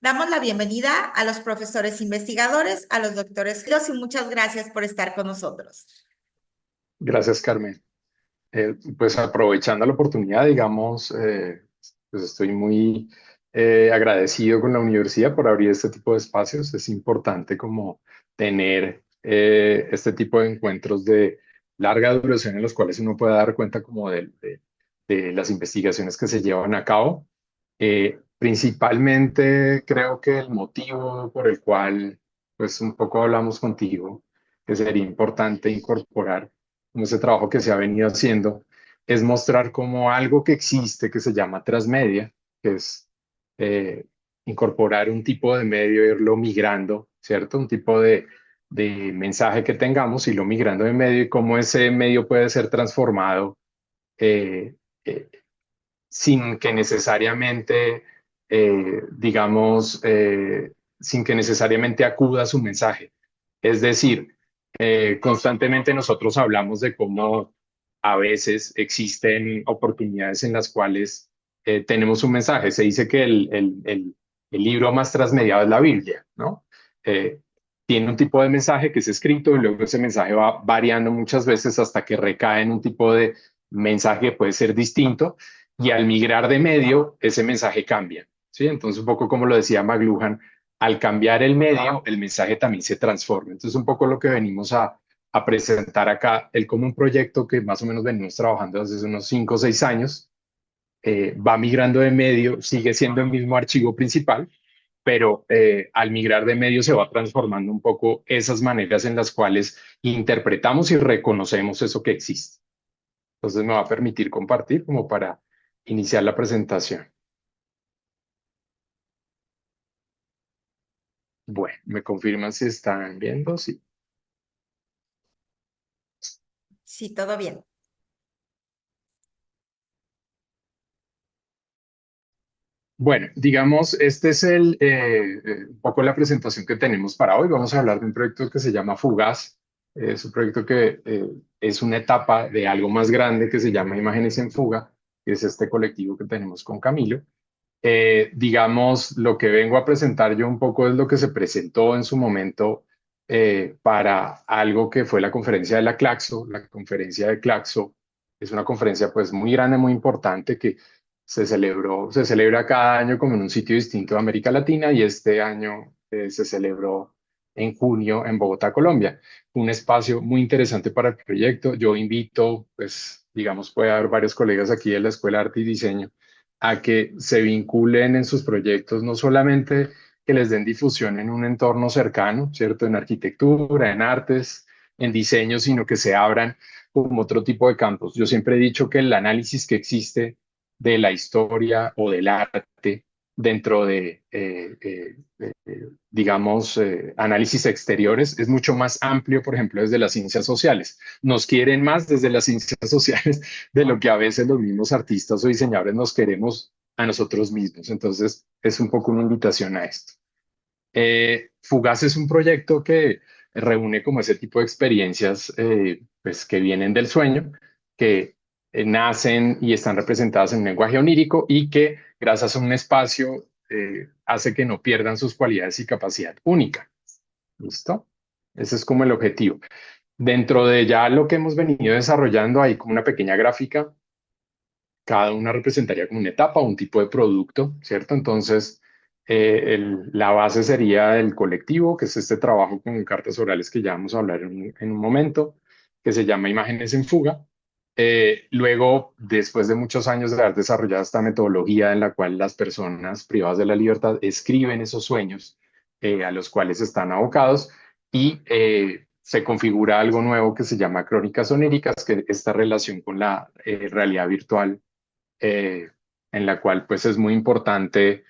Damos la bienvenida a los profesores investigadores, a los doctores y muchas gracias por estar con nosotros. Gracias, Carmen. Pues aprovechando la oportunidad, digamos, pues estoy muy agradecido con la universidad por abrir este tipo de espacios. Es importante como tener este tipo de encuentros de larga duración en los cuales uno pueda dar cuenta como de las investigaciones que se llevan a cabo. Principalmente creo que el motivo por el cual, pues un poco hablamos contigo, que sería importante incorporar como ese trabajo que se ha venido haciendo, es mostrar como algo que existe que se llama transmedia, que es eh, incorporar un tipo de medio, irlo migrando, ¿cierto? Un tipo de mensaje que tengamos, irlo migrando de medio y cómo ese medio puede ser transformado eh, eh, sin que necesariamente, digamos, sin que necesariamente acuda a su mensaje. Es decir, constantemente nosotros hablamos de cómo a veces existen oportunidades en las cuales tenemos un mensaje. Se dice que el libro más transmediado es la Biblia, ¿no? Eh, Tiene un tipo de mensaje que es escrito y luego ese mensaje va variando muchas veces hasta que recae en un tipo de mensaje que puede ser distinto y al migrar de medio, ese mensaje cambia, ¿sí? Entonces, un poco como lo decía McLuhan, al cambiar el medio, el mensaje también se transforma. Entonces, un poco lo que venimos a presentar acá, el como un proyecto que más o menos venimos trabajando desde unos 5 o 6 años, va migrando de medio, sigue siendo el mismo archivo principal, pero al migrar de medio se va transformando un poco esas maneras en las cuales interpretamos y reconocemos eso que existe. Entonces me va a permitir compartir como para iniciar la presentación. Bueno, me confirman si están viendo, sí. Sí, todo bien. Bueno, digamos, este es un poco la presentación que tenemos para hoy. Vamos a hablar de un proyecto que se llama Fugaz. Es un proyecto que es una etapa de algo más grande que se llama Imágenes en Fuga, que es este colectivo que tenemos con Camilo. Digamos, lo que vengo a presentar yo un poco es lo que se presentó en su momento para algo que fue la conferencia de la Claxo. La conferencia de Claxo es una conferencia pues muy grande, muy importante que se celebra cada año como en un sitio distinto de América Latina y este año se celebró en junio en Bogotá, Colombia. Un espacio muy interesante para el proyecto. Yo invito, pues, digamos, puede haber varios colegas aquí de la Escuela de Arte y Diseño a que se vinculen en sus proyectos, no solamente que les den difusión en un entorno cercano, ¿cierto? En arquitectura, en artes, en diseño, sino que se abran como otro tipo de campos. Yo siempre he dicho que el análisis que existe de la historia o del arte dentro de, digamos, análisis exteriores es mucho más amplio, por ejemplo, desde las ciencias sociales. Nos quieren más desde las ciencias sociales de lo que a veces los mismos artistas o diseñadores nos queremos a nosotros mismos. Entonces, es un poco una invitación a esto. Fugaz es un proyecto que reúne como ese tipo de experiencias pues, que vienen del sueño, que nacen y están representadas en un lenguaje onírico y que gracias a un espacio hace que no pierdan sus cualidades y capacidad única. ¿Listo? Ese es como el objetivo. Dentro de ya lo que hemos venido desarrollando, hay como una pequeña gráfica, cada una representaría como una etapa o un tipo de producto, ¿cierto? Entonces, la base sería el colectivo, que es este trabajo con cartas orales que ya vamos a hablar en un momento, que se llama Imágenes en Fuga. Luego, después de muchos años de haber desarrollado esta metodología en la cual las personas privadas de la libertad escriben esos sueños a los cuales están abocados y se configura algo nuevo que se llama crónicas oníricas, que esta relación con la realidad virtual eh, en la cual pues es muy importante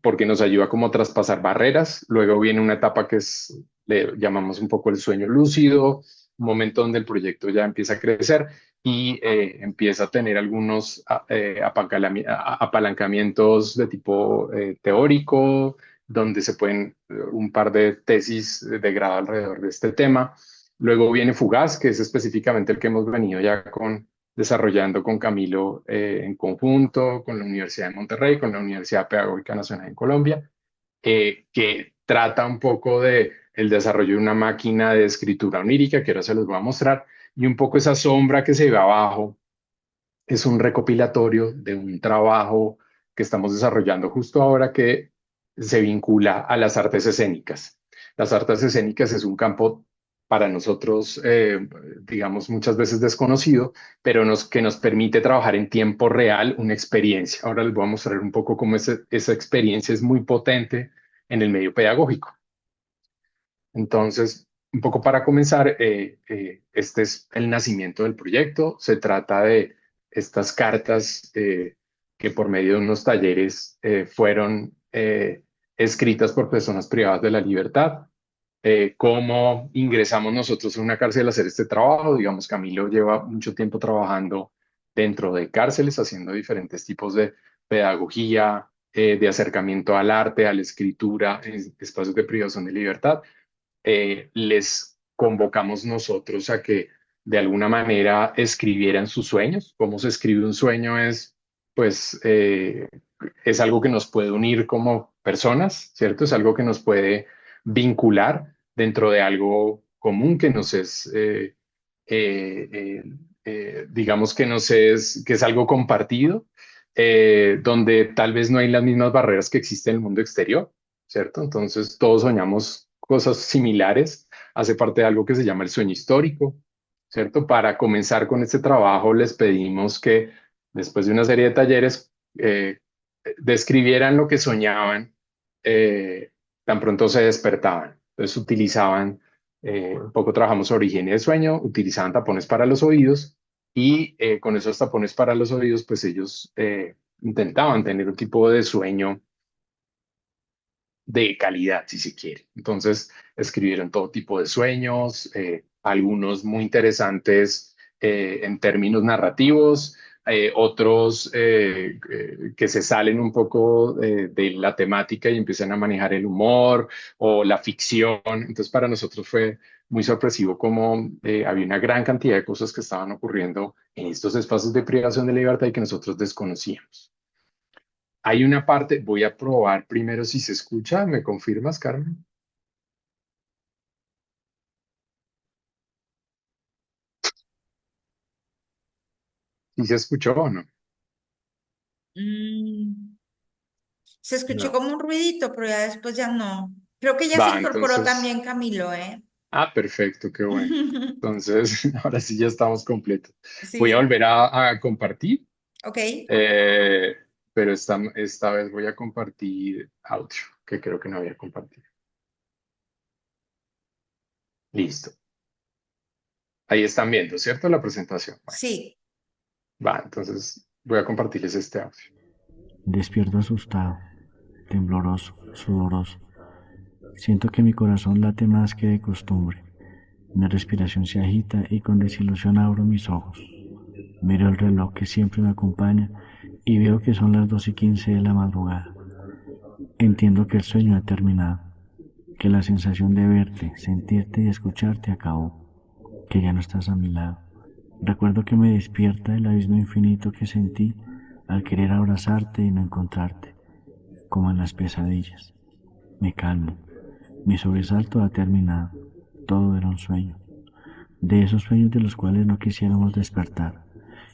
porque nos ayuda como a traspasar barreras. Luego viene una etapa que es, le llamamos un poco el sueño lúcido, un momento donde el proyecto ya empieza a crecer y empieza a tener algunos apalancamientos de tipo teórico, donde se pueden un par de tesis de grado alrededor de este tema. Luego viene Fugaz, que es específicamente el que hemos venido ya desarrollando con Camilo en conjunto, con la Universidad de Monterrey, con la Universidad Pedagógica Nacional en Colombia, que trata un poco de el desarrollo de una máquina de escritura onírica, que ahora se los voy a mostrar, y un poco esa sombra que se ve abajo es un recopilatorio de un trabajo que estamos desarrollando justo ahora que se vincula a las artes escénicas. Las artes escénicas es un campo para nosotros, digamos, muchas veces desconocido, pero que nos permite trabajar en tiempo real una experiencia. Ahora les voy a mostrar un poco cómo esa experiencia es muy potente en el medio pedagógico. Entonces, un poco para comenzar, este es el nacimiento del proyecto. Se trata de estas cartas que por medio de unos talleres fueron escritas por personas privadas de la libertad. Cómo ingresamos nosotros en una cárcel a hacer este trabajo. Digamos, Camilo lleva mucho tiempo trabajando dentro de cárceles, haciendo diferentes tipos de pedagogía, de acercamiento al arte, a la escritura, en espacios de privación de libertad. Les convocamos nosotros a que de alguna manera escribieran sus sueños. Cómo se escribe un sueño pues, es algo que nos puede unir como personas, ¿cierto? Es algo que nos puede vincular dentro de algo común que nos es, eh, eh, digamos que es algo compartido, donde tal vez no hay las mismas barreras que existen en el mundo exterior, ¿cierto? Entonces todos soñamos cosas similares, hace parte de algo que se llama el sueño histórico, ¿cierto? Para comenzar con este trabajo les pedimos que después de una serie de talleres describieran lo que soñaban tan pronto se despertaban. Entonces utilizaban, un poco trabajamos sobre higiene de sueño, utilizaban tapones para los oídos y con esos tapones para los oídos, pues ellos intentaban tener un tipo de sueño de calidad, si se quiere. Entonces, escribieron todo tipo de sueños, algunos muy interesantes en términos narrativos, otros que se salen un poco de la temática y empiezan a manejar el humor o la ficción. Entonces, para nosotros fue muy sorpresivo cómo había una gran cantidad de cosas que estaban ocurriendo en estos espacios de privación de libertad y que nosotros desconocíamos. Hay una parte, voy a probar primero si se escucha. ¿Me confirmas, Carmen? ¿Si se escuchó o no? Mm, se escuchó No. como un ruidito, pero ya después ya no. Creo que ya se Va, incorporó entonces. también Camilo, ¿eh? Perfecto, qué bueno. Entonces, ahora sí ya estamos completos. Voy a Sí, volver a compartir, ok. eh, pero esta vez voy a compartir audio, que creo que no había compartido. Listo. Ahí están viendo, ¿cierto? La presentación. Bueno, Sí. va, entonces voy a compartirles este audio. Despierto asustado, tembloroso, sudoroso. Siento que mi corazón late más que de costumbre. Mi respiración se agita y con desilusión abro mis ojos. Miro el reloj que siempre me acompaña y veo que son las 2:15 de la madrugada. Entiendo que el sueño ha terminado, que la sensación de verte, sentirte y escucharte acabó, que ya no estás a mi lado. Recuerdo que me despierta el abismo infinito que sentí al querer abrazarte y no encontrarte, como en las pesadillas. Me calmo. Mi sobresalto ha terminado. Todo era un sueño. De esos sueños de los cuales no quisiéramos despertar,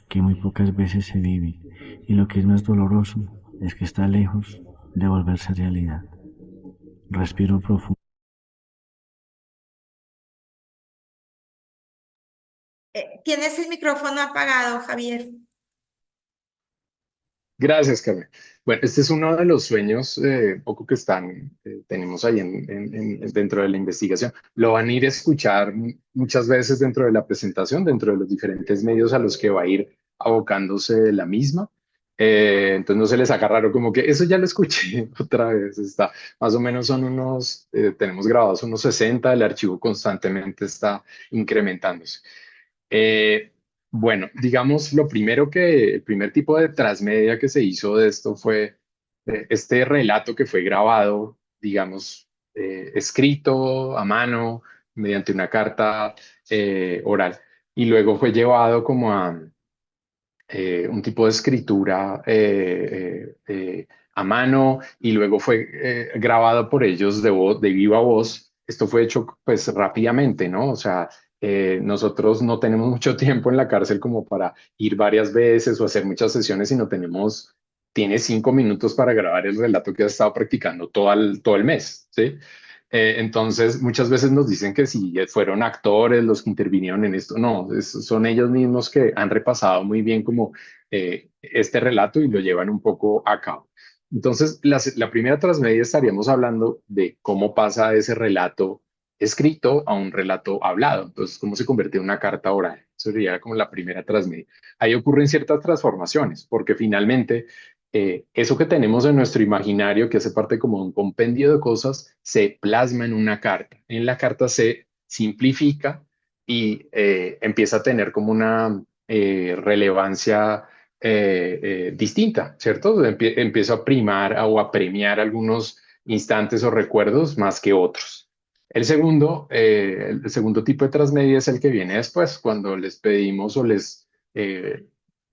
que muy pocas veces se viven, y lo que es más doloroso es que está lejos de volverse realidad. Respiro profundo. Tienes el micrófono apagado, Javier. Gracias, Carmen. Bueno, este es uno de los sueños un poco que tenemos ahí dentro de la investigación. Lo van a ir a escuchar muchas veces dentro de la presentación, dentro de los diferentes medios a los que va a ir abocándose la misma. Entonces no se les haga raro como que eso ya lo escuché otra vez. Está, más o menos tenemos grabados unos 60, el archivo constantemente está incrementándose. Eh, bueno, digamos, el primer tipo de transmedia que se hizo de esto fue este relato que fue grabado, digamos, escrito a mano mediante una carta oral y luego fue llevado como un tipo de escritura a mano y luego fue grabado por ellos de viva voz. Esto fue hecho pues rápidamente, ¿no? O sea, nosotros no tenemos mucho tiempo en la cárcel como para ir varias veces o hacer muchas sesiones, sino tiene 5 minutos para grabar el relato que has estado practicando todo el mes, ¿sí? Entonces, muchas veces nos dicen que si fueron actores los que intervinieron en esto, no, son ellos mismos que han repasado muy bien como este relato y lo llevan un poco a cabo. Entonces, la primera transmedia estaríamos hablando de cómo pasa ese relato escrito a un relato hablado. Entonces, cómo se convierte en una carta oral. Eso sería como la primera transmedia. Ahí ocurren ciertas transformaciones, porque finalmente eso que tenemos en nuestro imaginario, que hace parte como un compendio de cosas, se plasma en una carta. En la carta se simplifica y empieza a tener como una relevancia distinta, ¿cierto? Empiezo a primar o a premiar algunos instantes o recuerdos más que otros. El segundo tipo de transmedia es el que viene después, cuando les pedimos o les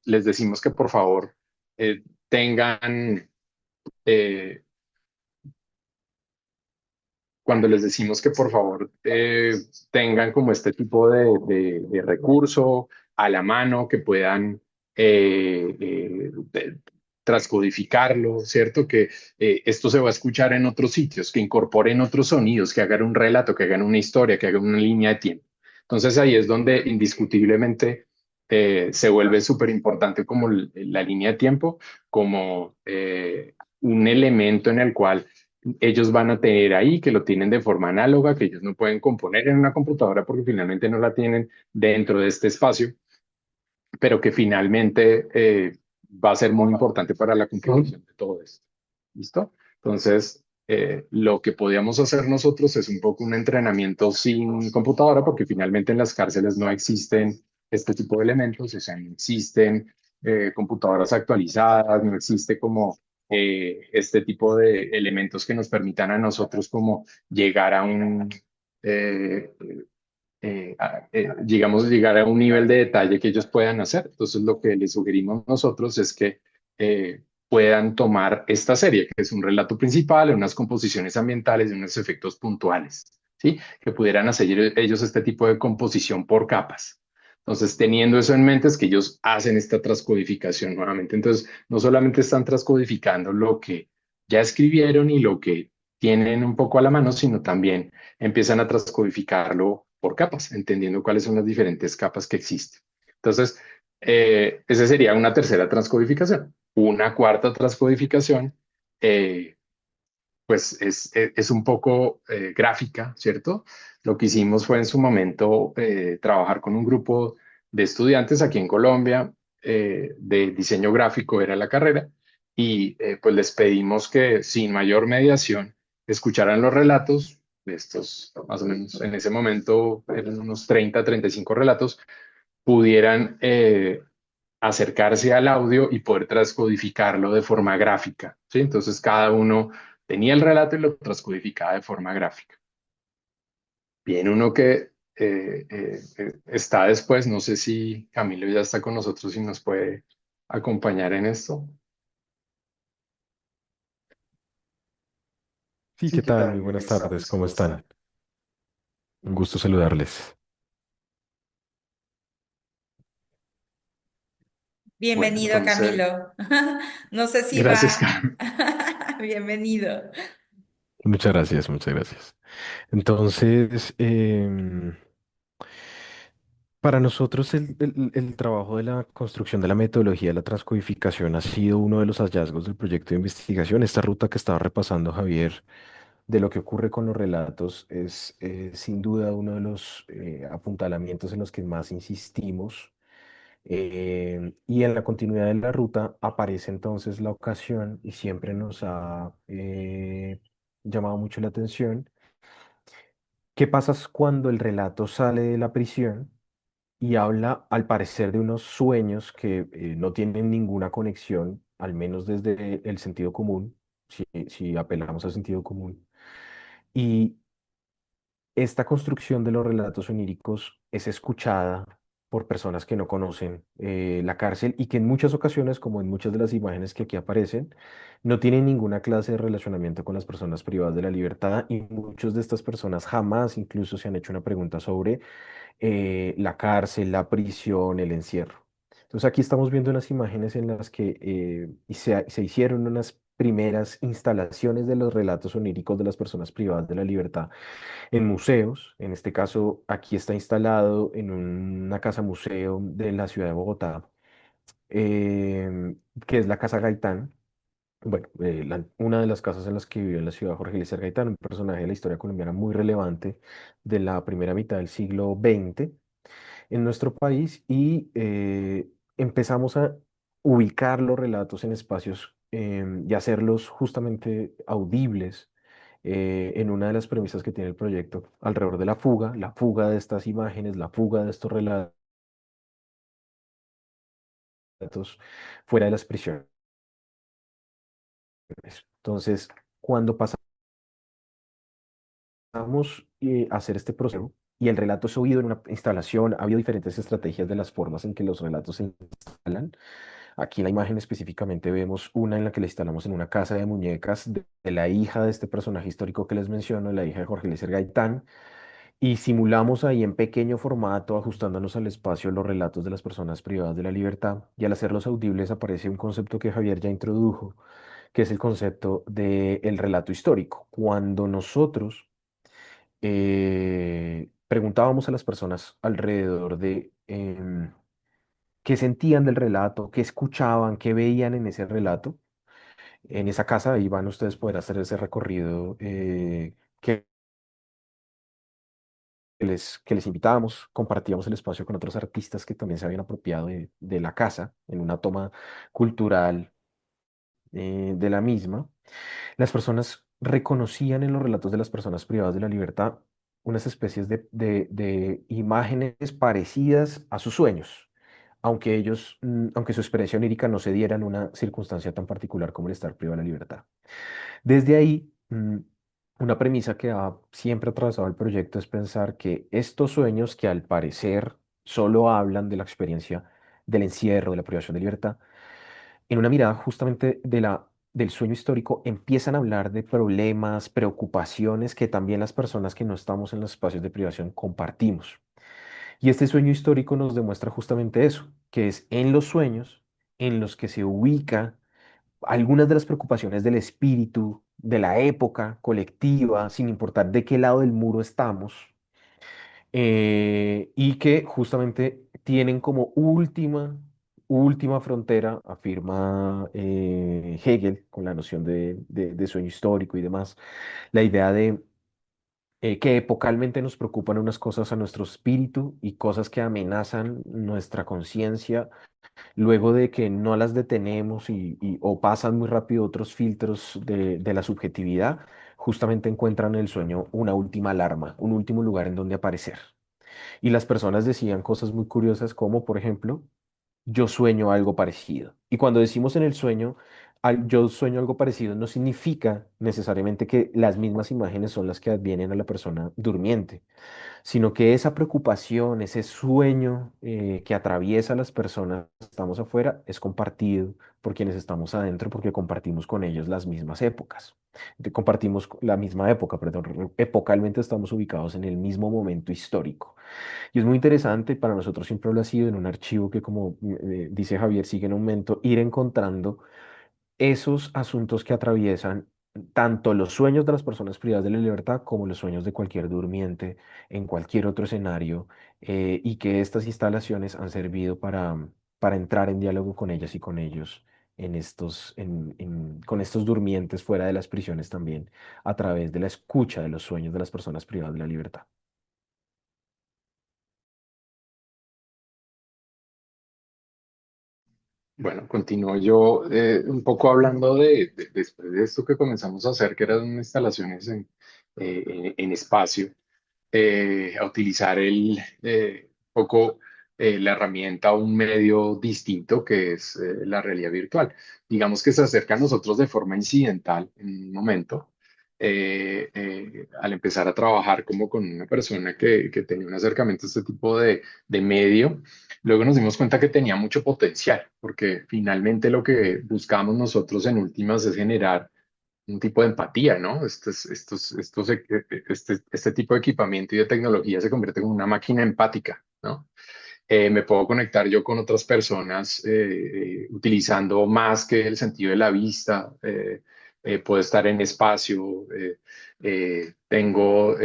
decimos que por favor tengan, eh, cuando les decimos que por favor tengan como este tipo de recurso a la mano, que puedan transcodificarlo, ¿cierto? Que esto se va a escuchar en otros sitios, que incorporen otros sonidos, que hagan un relato, que hagan una historia, que hagan una línea de tiempo. Entonces ahí es donde indiscutiblemente se vuelve súper importante como la línea de tiempo, como un elemento en el cual ellos van a tener ahí, que lo tienen de forma análoga, que ellos no pueden componer en una computadora porque finalmente no la tienen dentro de este espacio, pero que finalmente va a ser muy importante para la comprensión de todo esto. ¿Listo? Entonces, lo que podíamos hacer nosotros es un poco un entrenamiento sin computadora, porque finalmente en las cárceles no existen este tipo de elementos, o sea, no existen computadoras actualizadas, no existe como este tipo de elementos que nos permitan a nosotros como llegar a eh, digamos, llegar a un nivel de detalle que ellos puedan hacer. Entonces, lo que les sugerimos nosotros es que puedan tomar esta serie, que es un relato principal, unas composiciones ambientales y unos efectos puntuales, ¿sí? Que pudieran hacer ellos este tipo de composición por capas. Entonces, teniendo eso en mente, es que ellos hacen esta transcodificación nuevamente. Entonces, no solamente están transcodificando lo que ya escribieron y lo que tienen un poco a la mano, sino también empiezan a transcodificarlo por capas, entendiendo cuáles son las diferentes capas que existen. Entonces, esa sería una tercera transcodificación. Una cuarta transcodificación, pues es un poco gráfica, ¿cierto? Lo que hicimos fue en su momento trabajar con un grupo de estudiantes aquí en Colombia de diseño gráfico, era la carrera, y pues les pedimos que sin mayor mediación escucharan los relatos de estos, más o menos en ese momento eran unos 35 relatos, pudieran acercarse al audio y poder transcodificarlo de forma gráfica, ¿sí? Entonces cada uno tenía el relato y lo transcodificaba de forma gráfica. Bien, uno que está después, no sé si Camilo ya está con nosotros y nos puede acompañar en esto. Sí, ¿qué tal? Muy buenas tardes, ¿cómo están? Un gusto saludarles. Bueno, Bienvenido, entonces, Camilo. No sé si gracias, va. Camilo. Bienvenido. Muchas gracias, muchas gracias. Entonces, para nosotros el trabajo de la construcción de la metodología de la transcodificación ha sido uno de los hallazgos del proyecto de investigación. Esta ruta que estaba repasando Javier de lo que ocurre con los relatos es sin duda uno de los apuntalamientos en los que más insistimos. Y en la continuidad de la ruta aparece entonces la ocasión y siempre nos ha llamado mucho la atención. ¿Qué pasa cuando el relato sale de la prisión y habla, al parecer, de unos sueños que no tienen ninguna conexión, al menos desde el sentido común, si apelamos al sentido común? Y esta construcción de los relatos oníricos es escuchada por personas que no conocen la cárcel y que en muchas ocasiones, como en muchas de las imágenes que aquí aparecen, no tienen ninguna clase de relacionamiento con las personas privadas de la libertad y muchas de estas personas jamás incluso se han hecho una pregunta sobre la cárcel, la prisión, el encierro. Entonces aquí estamos viendo unas imágenes en las que se hicieron unas primeras instalaciones de los relatos oníricos de las personas privadas de la libertad en museos. En este caso, aquí está instalado en una casa museo de la ciudad de Bogotá, que es la Casa Gaitán. Bueno, una de las casas en las que vivió en la ciudad Jorge Eliezer Gaitán, un personaje de la historia colombiana muy relevante de la primera mitad del siglo XX en nuestro país y empezamos a ubicar los relatos en espacios y hacerlos justamente audibles en una de las premisas que tiene el proyecto alrededor de la fuga de estas imágenes, la fuga de estos relatos fuera de las prisiones. Entonces, cuando pasamos a hacer este proceso y el relato es oído en una instalación, ha habido diferentes estrategias de las formas en que los relatos se instalan. Aquí en la imagen específicamente vemos una en la que la instalamos en una casa de muñecas de la hija de este personaje histórico que les menciono, la hija de Jorge Eliezer Gaitán, y simulamos ahí en pequeño formato, ajustándonos al espacio, los relatos de las personas privadas de la libertad. Y al hacerlos audibles aparece un concepto que Javier ya introdujo, que es el concepto del relato histórico. Cuando nosotros preguntábamos a las personas alrededor de qué sentían del relato, qué escuchaban, qué veían en ese relato. En esa casa, ahí van ustedes a poder hacer ese recorrido que les invitábamos, compartíamos el espacio con otros artistas que también se habían apropiado de la casa en una toma cultural de la misma. Las personas reconocían en los relatos de las personas privadas de la libertad unas especies de imágenes parecidas a sus sueños, aunque ellos, aunque su experiencia onírica no se diera en una circunstancia tan particular como el estar privado de la libertad. Desde ahí, una premisa que ha siempre atravesado el proyecto es pensar que estos sueños que al parecer solo hablan de la experiencia del encierro, de la privación de libertad, en una mirada justamente del sueño histórico empiezan a hablar de problemas, preocupaciones que también las personas que no estamos en los espacios de privación compartimos. Y este sueño histórico nos demuestra justamente eso, que es en los sueños en los que se ubica algunas de las preocupaciones del espíritu, de la época colectiva, sin importar de qué lado del muro estamos, y que justamente tienen como última frontera, afirma Hegel con la noción de sueño histórico y demás, la idea de que epocalmente nos preocupan unas cosas a nuestro espíritu y cosas que amenazan nuestra conciencia luego de que no las detenemos o pasan muy rápido otros filtros de la subjetividad, justamente encuentran en el sueño una última alarma, un último lugar en donde aparecer. Y las personas decían cosas muy curiosas como, por ejemplo, yo sueño algo parecido. Y cuando decimos en el sueño, yo sueño algo parecido, no significa necesariamente que las mismas imágenes son las que advienen a la persona durmiente, sino que esa preocupación, ese sueño que atraviesa a las personas que estamos afuera, es compartido por quienes estamos adentro, porque compartimos con ellos las mismas épocas. Compartimos la misma época, perdón, epocalmente estamos ubicados en el mismo momento histórico. Y es muy interesante, para nosotros siempre lo ha sido en un archivo que, como dice Javier, sigue en aumento, ir encontrando esos asuntos que atraviesan tanto los sueños de las personas privadas de la libertad como los sueños de cualquier durmiente en cualquier otro escenario, y que estas instalaciones han servido para entrar en diálogo con ellas y con ellos con estos durmientes fuera de las prisiones también, a través de la escucha de los sueños de las personas privadas de la libertad. Bueno, continúo yo un poco hablando después de esto que comenzamos a hacer, que eran instalaciones en espacio, a utilizar poco la herramienta o un medio distinto que es la realidad virtual. Digamos que se acerca a nosotros de forma incidental en un momento. al empezar a trabajar como con una persona que tenía un acercamiento a este tipo de medio, luego nos dimos cuenta que tenía mucho potencial, porque finalmente lo que buscamos nosotros en últimas es generar un tipo de empatía, ¿no? Este tipo de equipamiento y de tecnología se convierte en una máquina empática, ¿no? Me puedo conectar yo con otras personas utilizando más que el sentido de la vista, puedo estar en espacio, tengo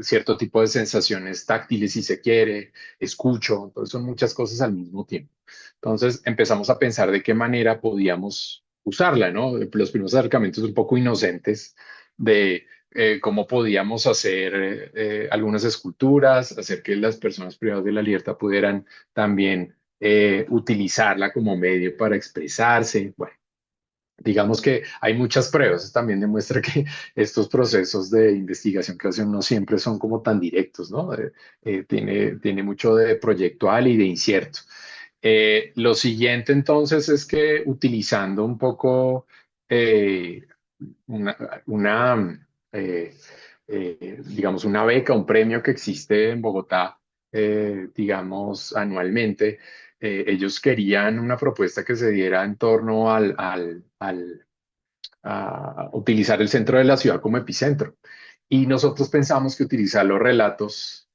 cierto tipo de sensaciones táctiles si se quiere, escucho, entonces son muchas cosas al mismo tiempo. Entonces empezamos a pensar de qué manera podíamos usarla, ¿no? Los primeros acercamientos un poco inocentes de cómo podíamos hacer algunas esculturas, hacer que las personas privadas de la libertad pudieran también utilizarla como medio para expresarse. Bueno, digamos que hay muchas pruebas. Eso también demuestra que estos procesos de investigación que hacen no siempre son como tan directos, ¿no? Tiene mucho de proyectual y de incierto. Lo siguiente entonces es que utilizando un poco eh, una, una, eh, digamos, una beca, un premio que existe en Bogotá, digamos, anualmente. Ellos querían una propuesta que se diera en torno a utilizar el centro de la ciudad como epicentro. Y nosotros pensamos que utilizar los relatos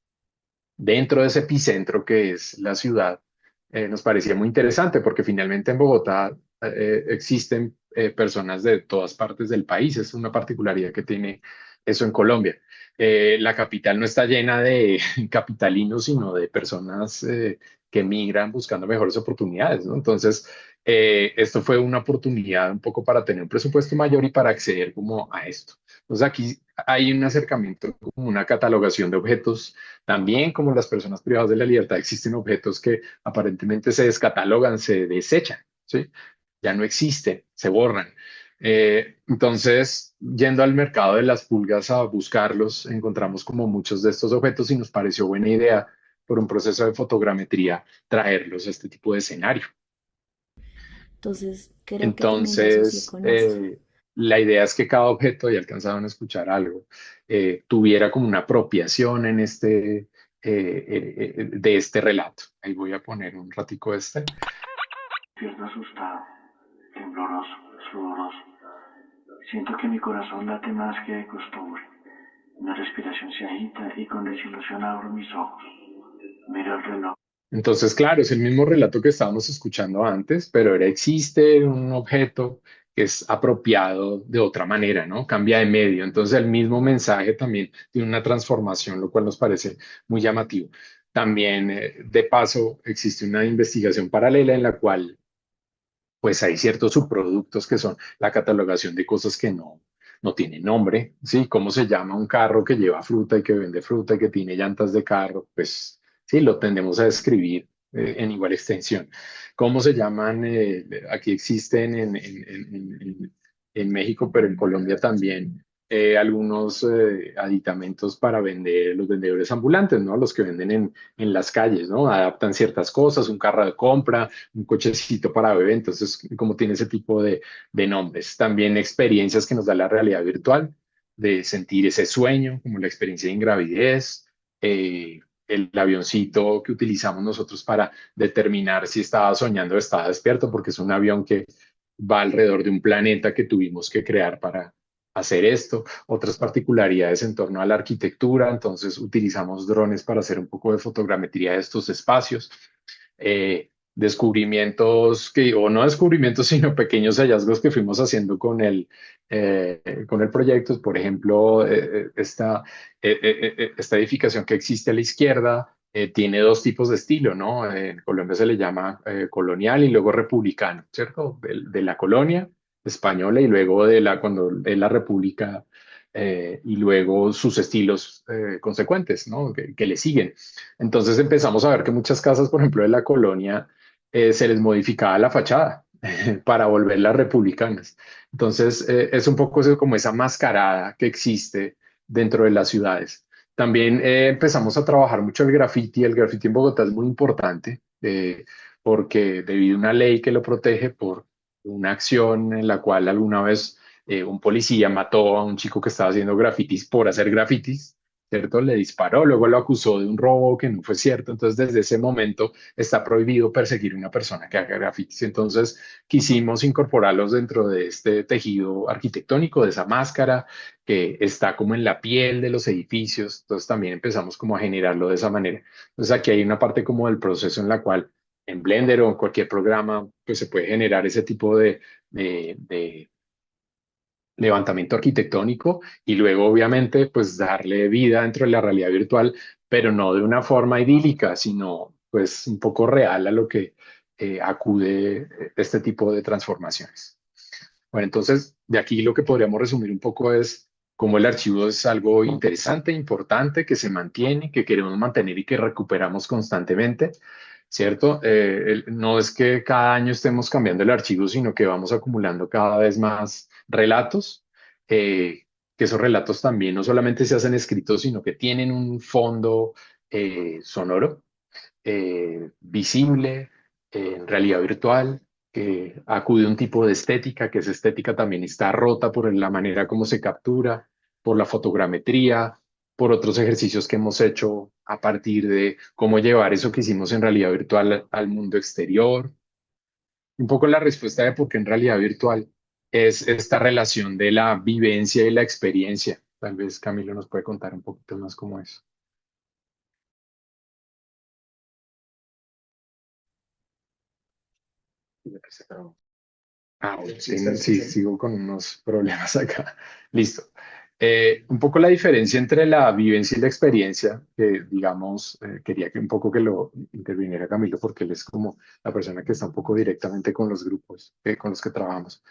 dentro de ese epicentro que es la ciudad, nos parecía muy interesante porque finalmente en Bogotá existen personas de todas partes del país. Es una particularidad que tiene eso en Colombia. La capital no está llena de capitalinos, sino de personas que migran buscando mejores oportunidades, ¿no? Entonces, esto fue una oportunidad un poco para tener un presupuesto mayor y para acceder como a esto. Entonces, aquí hay un acercamiento, como una catalogación de objetos también, como las personas privadas de la libertad, existen objetos que aparentemente se descatalogan, se desechan, ¿sí? Ya no existen, se borran. Entonces, yendo al mercado de las pulgas a buscarlos, encontramos como muchos de estos objetos y nos pareció buena idea, por un proceso de fotogrametría, traerlos a este tipo de escenario. Entonces, creo que también lo asocié Entonces, con eso. la idea es que cada objeto, y alcanzaban a escuchar algo, tuviera como una apropiación en de este relato. Ahí voy a poner un ratico este. Despierto asustado, tembloroso, sudoroso. Siento que mi corazón late más que de costumbre. Mi respiración se agita y con desilusión abro mis ojos. Miro el reloj. Entonces, claro, es el mismo relato que estábamos escuchando antes, pero ahora existe un objeto que es apropiado de otra manera, ¿no? Cambia de medio. Entonces, el mismo mensaje también tiene una transformación, lo cual nos parece muy llamativo. También, de paso, existe una investigación paralela en la cual, pues, hay ciertos subproductos que son la catalogación de cosas que no tienen nombre, ¿sí? ¿Cómo se llama un carro que lleva fruta y que vende fruta y que tiene llantas de carro? Pues sí, lo tendemos a describir en igual extensión. ¿Cómo se llaman? Aquí existen en México, pero en Colombia también, algunos aditamentos para vender, los vendedores ambulantes, ¿no? Los que venden en las calles, ¿no? Adaptan ciertas cosas, un carro de compra, un cochecito para bebé, entonces, como tiene ese tipo de nombres. También experiencias que nos da la realidad virtual, de sentir ese sueño, como la experiencia de ingravidez, el avioncito que utilizamos nosotros para determinar si estaba soñando o estaba despierto, porque es un avión que va alrededor de un planeta que tuvimos que crear para hacer esto. Otras particularidades en torno a la arquitectura, entonces utilizamos drones para hacer un poco de fotogrametría de estos espacios. Descubrimientos que, o no descubrimientos, sino pequeños hallazgos que fuimos haciendo con el proyecto. Por ejemplo, esta edificación que existe a la izquierda tiene dos tipos de estilo, ¿no? En Colombia se le llama colonial y luego republicano, ¿cierto? De la colonia española y luego cuando es la república y luego sus estilos consecuentes, ¿no? Que le siguen. Entonces empezamos a ver que muchas casas, por ejemplo, de la colonia, se les modificaba la fachada para volverlas republicanas. Entonces, es un poco como esa mascarada que existe dentro de las ciudades. También empezamos a trabajar mucho el graffiti. El graffiti en Bogotá es muy importante porque debido a una ley que lo protege por una acción en la cual alguna vez un policía mató a un chico que estaba haciendo grafitis por hacer grafitis, ¿cierto? Le disparó, luego lo acusó de un robo que no fue cierto. Entonces, desde ese momento está prohibido perseguir a una persona que haga grafitis. Entonces, quisimos incorporarlos dentro de este tejido arquitectónico, de esa máscara que está como en la piel de los edificios. Entonces, también empezamos como a generarlo de esa manera. Entonces, aquí hay una parte como del proceso en la cual en Blender o en cualquier programa, pues se puede generar ese tipo de levantamiento arquitectónico y luego obviamente pues darle vida dentro de la realidad virtual, pero no de una forma idílica, sino pues un poco real a lo que acude este tipo de transformaciones. Bueno, entonces de aquí lo que podríamos resumir un poco es cómo el archivo es algo interesante, importante, que se mantiene, que queremos mantener y que recuperamos constantemente. ¿Cierto? No es que cada año estemos cambiando el archivo, sino que vamos acumulando cada vez más relatos, que esos relatos también no solamente se hacen escritos, sino que tienen un fondo sonoro, visible, en realidad virtual, que acude a un tipo de estética, que esa estética también está rota por la manera como se captura, por la fotogrametría, por otros ejercicios que hemos hecho a partir de cómo llevar eso que hicimos en realidad virtual al mundo exterior. Un poco la respuesta de por qué en realidad virtual es esta relación de la vivencia y la experiencia. Tal vez Camilo nos puede contar un poquito más cómo es. Ah, bueno, sí, sí, sigo con unos problemas acá. Listo. Un poco la diferencia entre la vivencia y la experiencia, que digamos, quería que un poco que lo interviniera Camilo, porque él es como la persona que está un poco directamente con los grupos con los que trabajamos.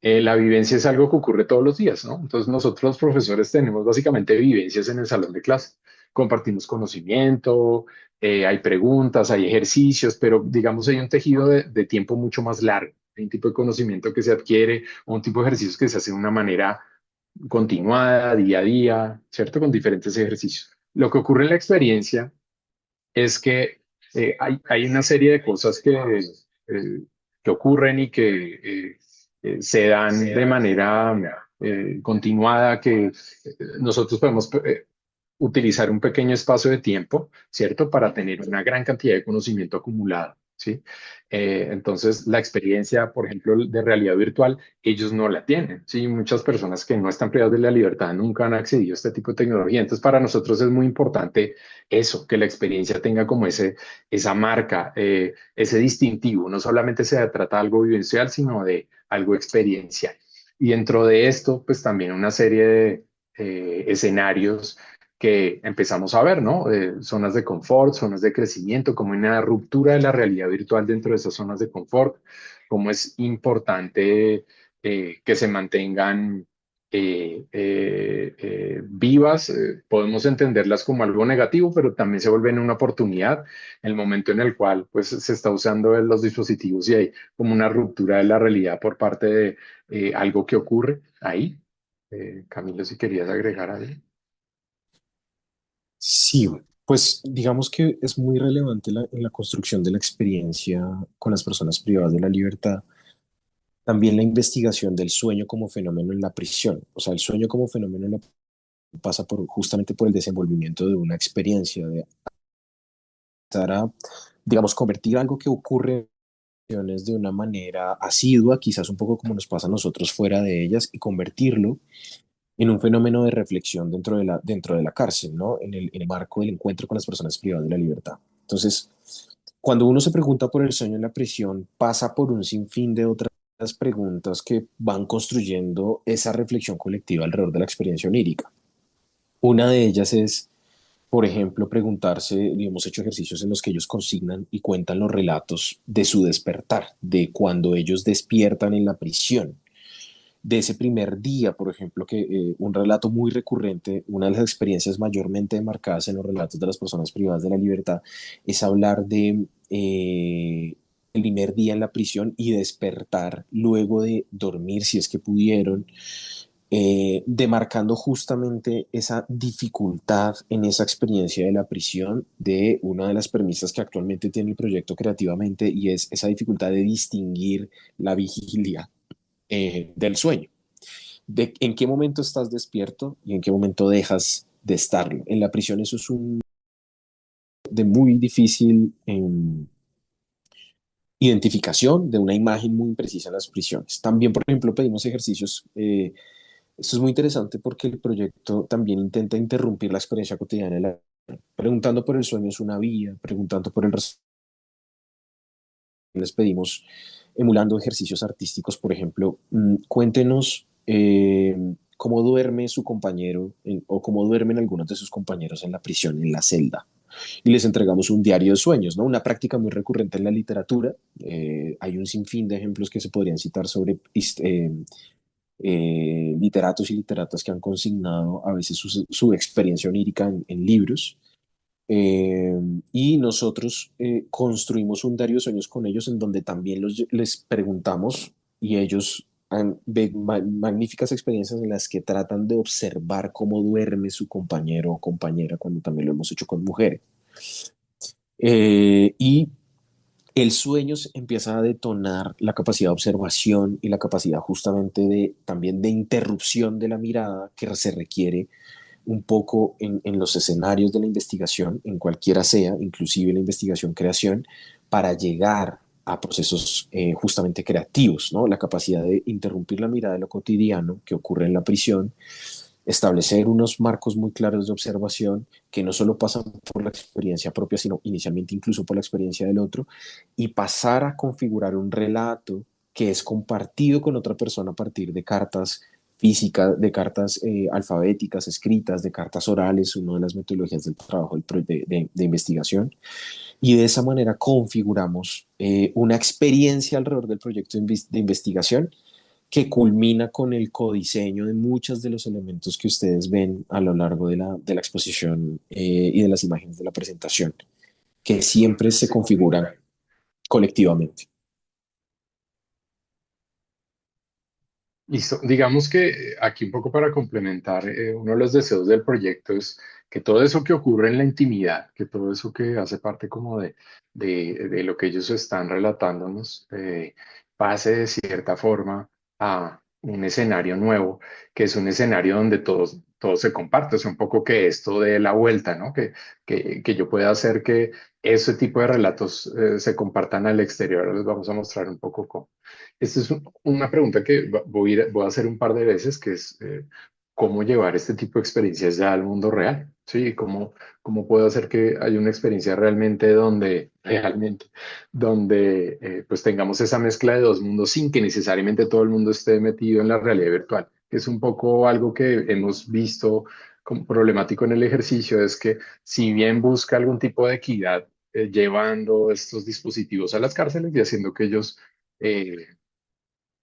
La vivencia es algo que ocurre todos los días, ¿no? Entonces nosotros los profesores tenemos básicamente vivencias en el salón de clase. Compartimos conocimiento, hay preguntas, hay ejercicios, pero digamos hay un tejido de tiempo mucho más largo. Hay un tipo de conocimiento que se adquiere o un tipo de ejercicios que se hace de una manera continuada, día a día, ¿cierto? Con diferentes ejercicios. Lo que ocurre en la experiencia es que hay una serie de cosas que ocurren y que se dan de manera continuada, que nosotros podemos utilizar un pequeño espacio de tiempo, ¿cierto? Para tener una gran cantidad de conocimiento acumulado, ¿sí? Entonces, la experiencia, por ejemplo, de realidad virtual, ellos no la tienen, ¿sí? Muchas personas que no están privadas de la libertad nunca han accedido a este tipo de tecnología. Entonces, para nosotros es muy importante eso, que la experiencia tenga como esa marca, ese distintivo. No solamente se trata de algo vivencial, sino de algo experiencial. Y dentro de esto, pues también una serie de escenarios que empezamos a ver, ¿no? Zonas de confort, zonas de crecimiento, como una ruptura de la realidad virtual dentro de esas zonas de confort, cómo es importante que se mantengan vivas. Podemos entenderlas como algo negativo, pero también se vuelven una oportunidad en el momento en el cual pues, se está usando los dispositivos y hay como una ruptura de la realidad por parte de algo que ocurre ahí. Camilo, si querías agregar algo. Sí, pues digamos que es muy relevante en la construcción de la experiencia con las personas privadas de la libertad. También la investigación del sueño como fenómeno en la prisión. O sea, el sueño como fenómeno en la pasa justamente por el desenvolvimiento de una experiencia, de empezar a, digamos, convertir algo que ocurre en acciones de una manera asidua, quizás un poco como nos pasa a nosotros fuera de ellas, y convertirlo en un fenómeno de reflexión dentro de la cárcel, ¿no? En el marco del encuentro con las personas privadas de la libertad. Entonces, cuando uno se pregunta por el sueño en la prisión, pasa por un sinfín de otras preguntas que van construyendo esa reflexión colectiva alrededor de la experiencia onírica. Una de ellas es, por ejemplo, preguntarse, y hemos hecho ejercicios en los que ellos consignan y cuentan los relatos de su despertar, de cuando ellos despiertan en la prisión, de ese primer día, por ejemplo, que un relato muy recurrente, una de las experiencias mayormente marcadas en los relatos de las personas privadas de la libertad, es hablar de el primer día en la prisión y despertar luego de dormir, si es que pudieron, demarcando justamente esa dificultad en esa experiencia de la prisión de una de las premisas que actualmente tiene el proyecto creativamente y es esa dificultad de distinguir la vigilia del sueño. de en qué momento estás despierto y en qué momento dejas de estarlo. En la prisión eso es un de muy difícil identificación de una imagen muy imprecisa en las prisiones. También, por ejemplo, pedimos ejercicios. Esto es muy interesante porque el proyecto también intenta interrumpir la experiencia cotidiana de la. Preguntando por el sueño es una vía, preguntando por el les pedimos, emulando ejercicios artísticos, por ejemplo, cuéntenos cómo duerme su compañero o cómo duermen algunos de sus compañeros en la prisión, en la celda. Y les entregamos un diario de sueños, ¿no? Una práctica muy recurrente en la literatura. Hay un sinfín de ejemplos que se podrían citar sobre literatos y literatas que han consignado a veces su experiencia onírica en libros. Eh, y nosotros construimos un diario de sueños con ellos en donde también les preguntamos y ellos ven magníficas experiencias en las que tratan de observar cómo duerme su compañero o compañera, cuando también lo hemos hecho con mujeres. Y el sueño empieza a detonar la capacidad de observación y la capacidad justamente también de interrupción de la mirada que se requiere un poco en los escenarios de la investigación, en cualquiera sea, inclusive la investigación-creación, para llegar a procesos justamente creativos, ¿no? La capacidad de interrumpir la mirada de lo cotidiano que ocurre en la prisión, establecer unos marcos muy claros de observación que no solo pasan por la experiencia propia, sino inicialmente incluso por la experiencia del otro, y pasar a configurar un relato que es compartido con otra persona a partir de cartas físicas, de cartas alfabéticas escritas, de cartas orales, una de las metodologías del trabajo de investigación. Y de esa manera configuramos una experiencia alrededor del proyecto de investigación que culmina con el codiseño de muchos de los elementos que ustedes ven a lo largo de la exposición y de las imágenes de la presentación, que siempre se configuran colectivamente. Listo. Digamos que aquí un poco para complementar, uno de los deseos del proyecto es que todo eso que ocurre en la intimidad, que todo eso que hace parte como de lo que ellos están relatándonos, pase de cierta forma a un escenario nuevo, que es un escenario donde todo se comparte. Es un poco que esto de la vuelta, ¿no? Que yo pueda hacer que ese tipo de relatos se compartan al exterior. Ahora les vamos a mostrar un poco cómo. Esta es una pregunta que voy a hacer un par de veces, que es cómo llevar este tipo de experiencias ya al mundo real, ¿sí? ¿Cómo puedo hacer que haya una experiencia donde pues tengamos esa mezcla de dos mundos sin que necesariamente todo el mundo esté metido en la realidad virtual? Es un poco algo que hemos visto como problemático en el ejercicio, es que si bien busca algún tipo de equidad, llevando estos dispositivos a las cárceles y haciendo que ellos eh,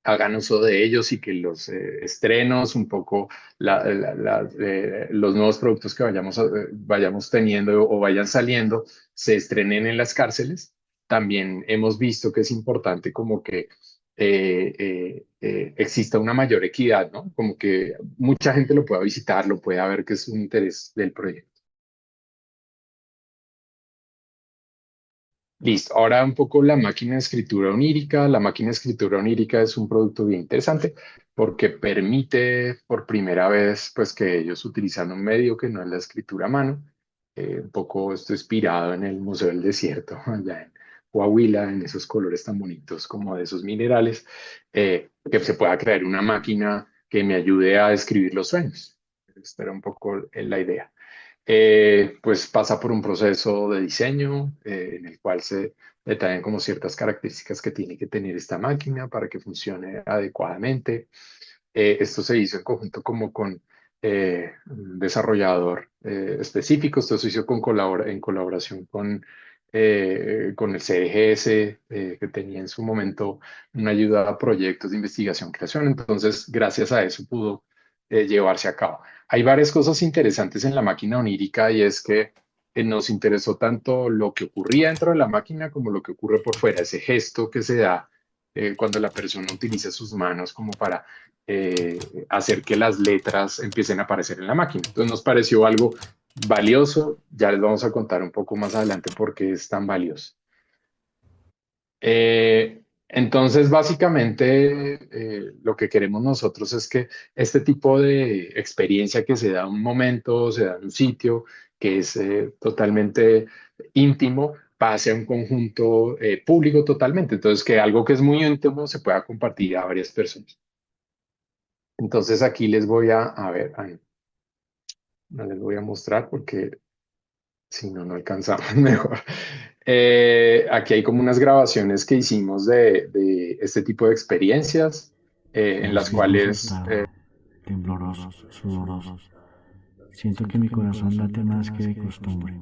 hagan uso de ellos y que los estrenos, un poco los nuevos productos que vayamos teniendo o vayan saliendo, se estrenen en las cárceles. También hemos visto que es importante como que exista una mayor equidad, ¿no? Como que mucha gente lo pueda visitar, lo pueda ver, que es un interés del proyecto. Listo, ahora un poco la máquina de escritura onírica. La máquina de escritura onírica es un producto bien interesante porque permite por primera vez pues que ellos utilizan un medio que no es la escritura a mano. Un poco esto inspirado en el Museo del Desierto, allá en Coahuila, en esos colores tan bonitos como de esos minerales, que se pueda crear una máquina que me ayude a escribir los sueños. Esta era un poco la idea. Pues pasa por un proceso de diseño en el cual se detallan como ciertas características que tiene que tener esta máquina para que funcione adecuadamente. Esto se hizo en conjunto como con un desarrollador específico. Esto se hizo en colaboración con el CDGS, que tenía en su momento una ayuda a proyectos de investigación-creación. Entonces, gracias a eso pudo llevarse a cabo. Hay varias cosas interesantes en la máquina onírica y es que nos interesó tanto lo que ocurría dentro de la máquina como lo que ocurre por fuera, ese gesto que se da cuando la persona utiliza sus manos como para eh, hacer que las letras empiecen a aparecer en la máquina. Entonces nos pareció algo valioso, ya les vamos a contar un poco más adelante por qué es tan valioso. Entonces, básicamente, lo que queremos nosotros es que este tipo de experiencia que se da en un momento, se da en un sitio, que es totalmente íntimo, pase a un conjunto público totalmente. Entonces, que algo que es muy íntimo se pueda compartir a varias personas. Entonces, aquí les voy a ver, no les voy a mostrar porque si no, no alcanzamos mejor. Aquí hay como unas grabaciones que hicimos de este tipo de experiencias Me en las despierto cuales asustado, tembloroso, sudoroso. Siento que mi corazón late más que de costumbre.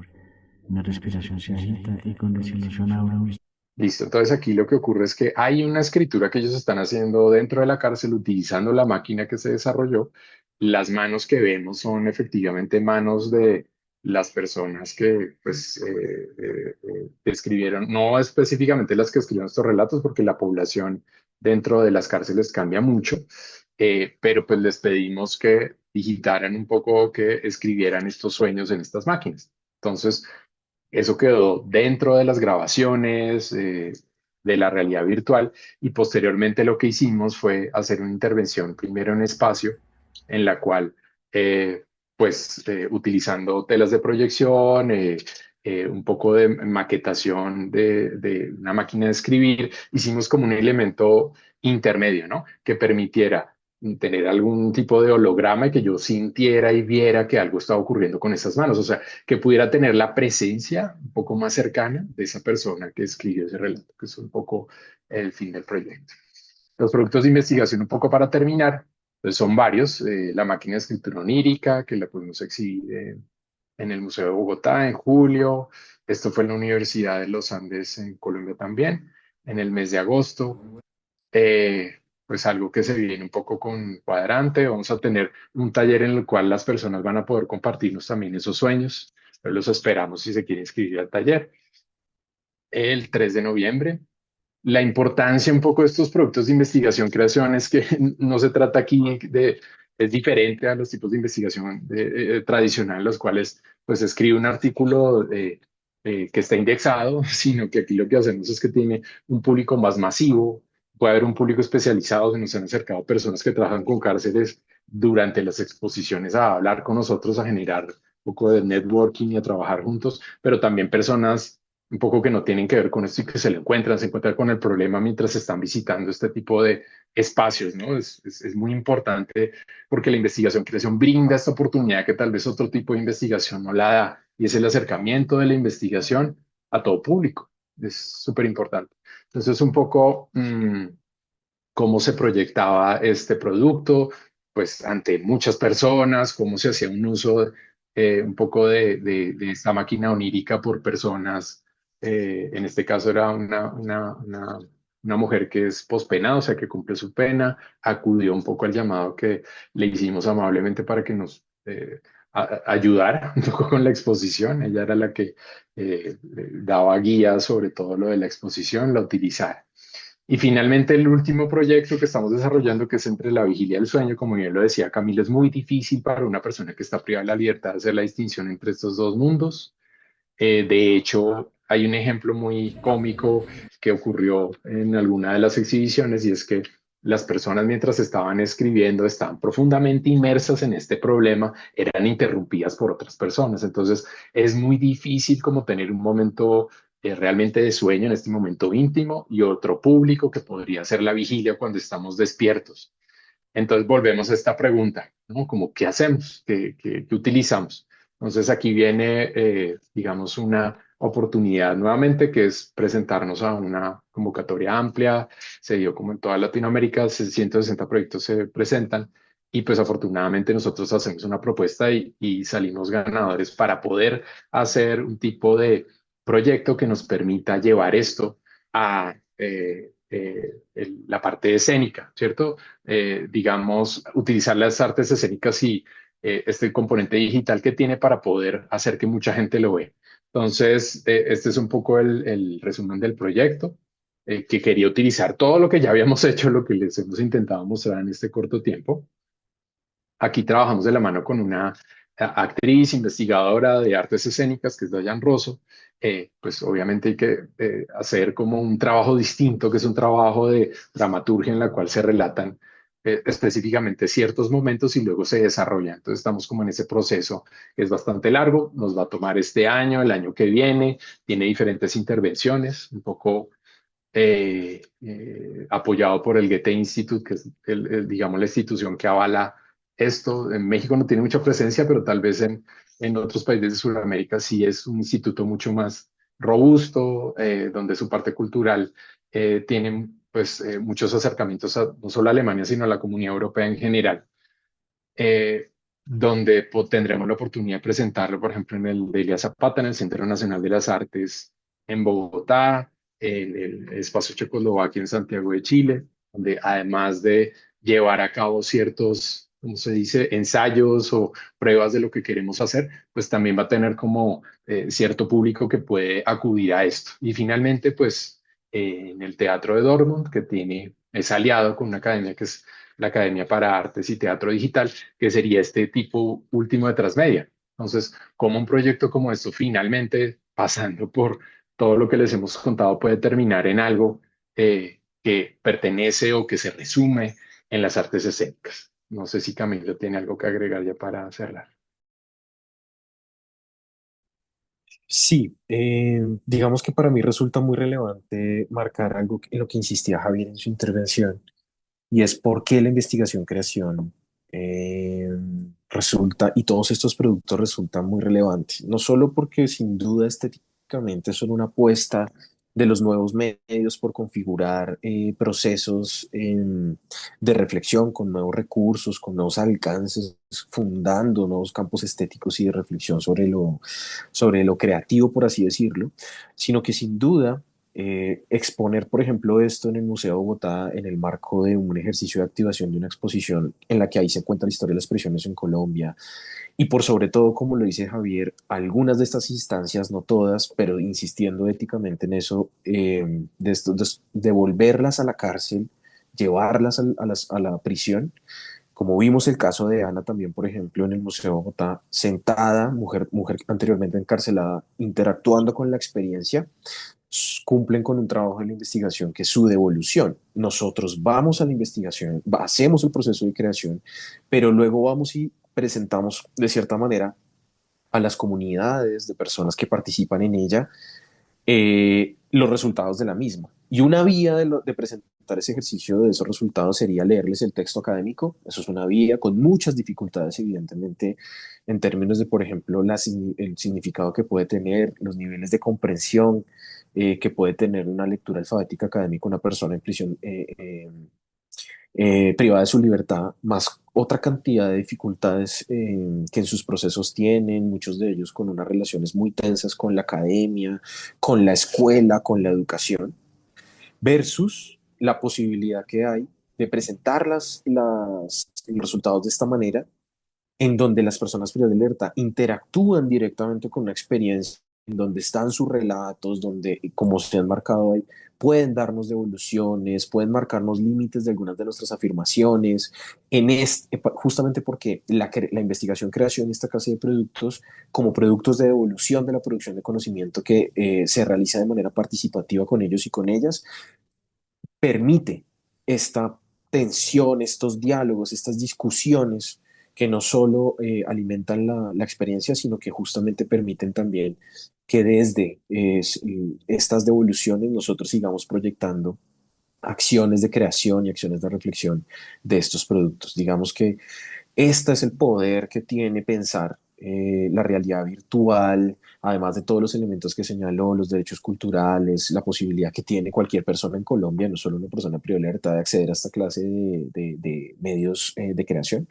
Mi respiración se agita y con desilusión abro mis... listo, entonces aquí lo que ocurre es que hay una escritura que ellos están haciendo dentro de la cárcel utilizando la máquina que se desarrolló. Las manos que vemos son efectivamente manos de las personas que pues escribieron, no específicamente las que escribieron estos relatos, porque la población dentro de las cárceles cambia mucho, pero pues les pedimos que digitaran un poco, que escribieran estos sueños en estas máquinas. Entonces, eso quedó dentro de las grabaciones de la realidad virtual y posteriormente lo que hicimos fue hacer una intervención primero en espacio en la cual, eh, utilizando telas de proyección, un poco de maquetación de una máquina de escribir, hicimos como un elemento intermedio, ¿no? Que permitiera tener algún tipo de holograma y que yo sintiera y viera que algo estaba ocurriendo con esas manos. O sea, que pudiera tener la presencia un poco más cercana de esa persona que escribió ese relato, que es un poco el fin del proyecto. Los productos de investigación, un poco para terminar, pues son varios. La máquina de escritura onírica, que la pudimos exhibir en el Museo de Bogotá en julio. Esto fue en la Universidad de los Andes en Colombia también, en el mes de agosto. Pues algo que se viene un poco con Cuadrante. Vamos a tener un taller en el cual las personas van a poder compartirnos también esos sueños. Los esperamos si se quiere inscribir al taller. El 3 de noviembre. La importancia un poco de estos productos de investigación, creación, es que no se trata aquí de, es diferente a los tipos de investigación tradicional, los cuales pues escribe un artículo que está indexado, sino que aquí lo que hacemos es que tiene un público más masivo, puede haber un público especializado, que nos han acercado personas que trabajan con cárceles durante las exposiciones a hablar con nosotros, a generar un poco de networking y a trabajar juntos, pero también personas un poco que no tienen que ver con esto y que se encuentran con el problema mientras están visitando este tipo de espacios, ¿no? Es muy importante porque la investigación creación brinda esta oportunidad que tal vez otro tipo de investigación no la da, y es el acercamiento de la investigación a todo público. Es súper importante. Entonces, un poco cómo se proyectaba este producto, pues ante muchas personas, cómo se hacía un uso un poco de esta máquina onírica por personas. En este caso era una mujer que es pospenada, o sea, que cumple su pena, acudió un poco al llamado que le hicimos amablemente para que nos ayudara un poco con la exposición. Ella era la que daba guías sobre todo lo de la exposición, la utilizara. Y finalmente el último proyecto que estamos desarrollando, que es entre la vigilia y el sueño, como bien lo decía Camilo, es muy difícil para una persona que está privada de la libertad hacer la distinción entre estos dos mundos. De hecho, hay un ejemplo muy cómico que ocurrió en alguna de las exhibiciones, y es que las personas mientras estaban escribiendo estaban profundamente inmersas en este problema, eran interrumpidas por otras personas. Entonces, es muy difícil como tener un momento realmente de sueño en este momento íntimo y otro público que podría ser la vigilia cuando estamos despiertos. Entonces volvemos a esta pregunta, ¿no? Como, ¿qué hacemos? ¿Qué utilizamos? Entonces aquí viene, digamos, una oportunidad nuevamente, que es presentarnos a una convocatoria amplia. Se dio como en toda Latinoamérica, 160 proyectos se presentan y pues afortunadamente nosotros hacemos una propuesta y salimos ganadores para poder hacer un tipo de proyecto que nos permita llevar esto a la parte escénica, ¿cierto? Digamos, utilizar las artes escénicas y este componente digital que tiene para poder hacer que mucha gente lo vea. Entonces, este es un poco el resumen del proyecto, que quería utilizar todo lo que ya habíamos hecho, lo que les hemos intentado mostrar en este corto tiempo. Aquí trabajamos de la mano con una actriz, investigadora de artes escénicas, que es Dayan Rosso, pues obviamente hay que hacer como un trabajo distinto, que es un trabajo de dramaturgia en la cual se relatan específicamente ciertos momentos y luego se desarrollan. Entonces estamos como en ese proceso que es bastante largo, nos va a tomar este año, el año que viene, tiene diferentes intervenciones, un poco apoyado por el Goethe Institute, que es, digamos, la institución que avala esto. En México no tiene mucha presencia, pero tal vez en otros países de Sudamérica sí es un instituto mucho más robusto, donde su parte cultural tiene pues, muchos acercamientos no solo a Alemania, sino a la comunidad europea en general. Donde tendremos la oportunidad de presentarlo, por ejemplo, en el Delia Zapata, en el Centro Nacional de las Artes en Bogotá, en el Espacio Checoslovaquia en Santiago de Chile, donde además de llevar a cabo ciertos, ¿cómo se dice?, ensayos o pruebas de lo que queremos hacer, pues también va a tener como cierto público que puede acudir a esto. Y finalmente, pues en el Teatro de Dortmund, que es aliado con una academia que es la Academia para Artes y Teatro Digital, que sería este tipo último de Transmedia. Entonces, ¿cómo un proyecto como esto finalmente, pasando por todo lo que les hemos contado, puede terminar en algo que pertenece o que se resume en las artes escénicas? No sé si Camilo tiene algo que agregar ya para cerrar. Sí, digamos que para mí resulta muy relevante marcar algo en lo que insistía Javier en su intervención, y es por qué la investigación-creación resulta, y todos estos productos resultan muy relevantes. No solo porque sin duda estéticamente son una apuesta de los nuevos medios por configurar procesos de reflexión con nuevos recursos, con nuevos alcances, fundando nuevos campos estéticos y de reflexión sobre lo creativo, por así decirlo, sino que sin duda exponer, por ejemplo, esto en el Museo de Bogotá en el marco de un ejercicio de activación de una exposición en la que ahí se cuenta la historia de las prisiones en Colombia y por sobre todo, como lo dice Javier, algunas de estas instancias, no todas, pero insistiendo éticamente en eso, devolverlas a la cárcel, llevarlas a la prisión, como vimos el caso de Ana también, por ejemplo, en el Museo de Bogotá, sentada, mujer anteriormente encarcelada, interactuando con la experiencia, cumplen con un trabajo de la investigación que es su devolución. Nosotros vamos a la investigación, hacemos el proceso de creación, pero luego vamos y presentamos de cierta manera a las comunidades de personas que participan en ella los resultados de la misma. Y una vía de presentar ese ejercicio de esos resultados sería leerles el texto académico. Eso es una vía con muchas dificultades, evidentemente, en términos de, por ejemplo, el significado que puede tener, los niveles de comprensión que puede tener una lectura alfabética académica una persona en prisión privada de su libertad, más otra cantidad de dificultades que en sus procesos tienen, muchos de ellos con unas relaciones muy tensas con la academia, con la escuela, con la educación, versus la posibilidad que hay de presentar los resultados de esta manera, en donde las personas privadas de libertad interactúan directamente con una experiencia, en donde están sus relatos, donde, como se han marcado ahí, pueden darnos devoluciones, pueden marcarnos límites de algunas de nuestras afirmaciones, justamente porque la investigación-creación y esta clase de productos, como productos de devolución de la producción de conocimiento que se realiza de manera participativa con ellos y con ellas, permite esta tensión, estos diálogos, estas discusiones que no solo alimentan la experiencia, sino que justamente permiten también que desde estas devoluciones nosotros sigamos proyectando acciones de creación y acciones de reflexión de estos productos. Digamos que este es el poder que tiene pensar la realidad virtual, además de todos los elementos que señaló, los derechos culturales, la posibilidad que tiene cualquier persona en Colombia, no solo una persona privada de libertad, de acceder a esta clase de medios de creación,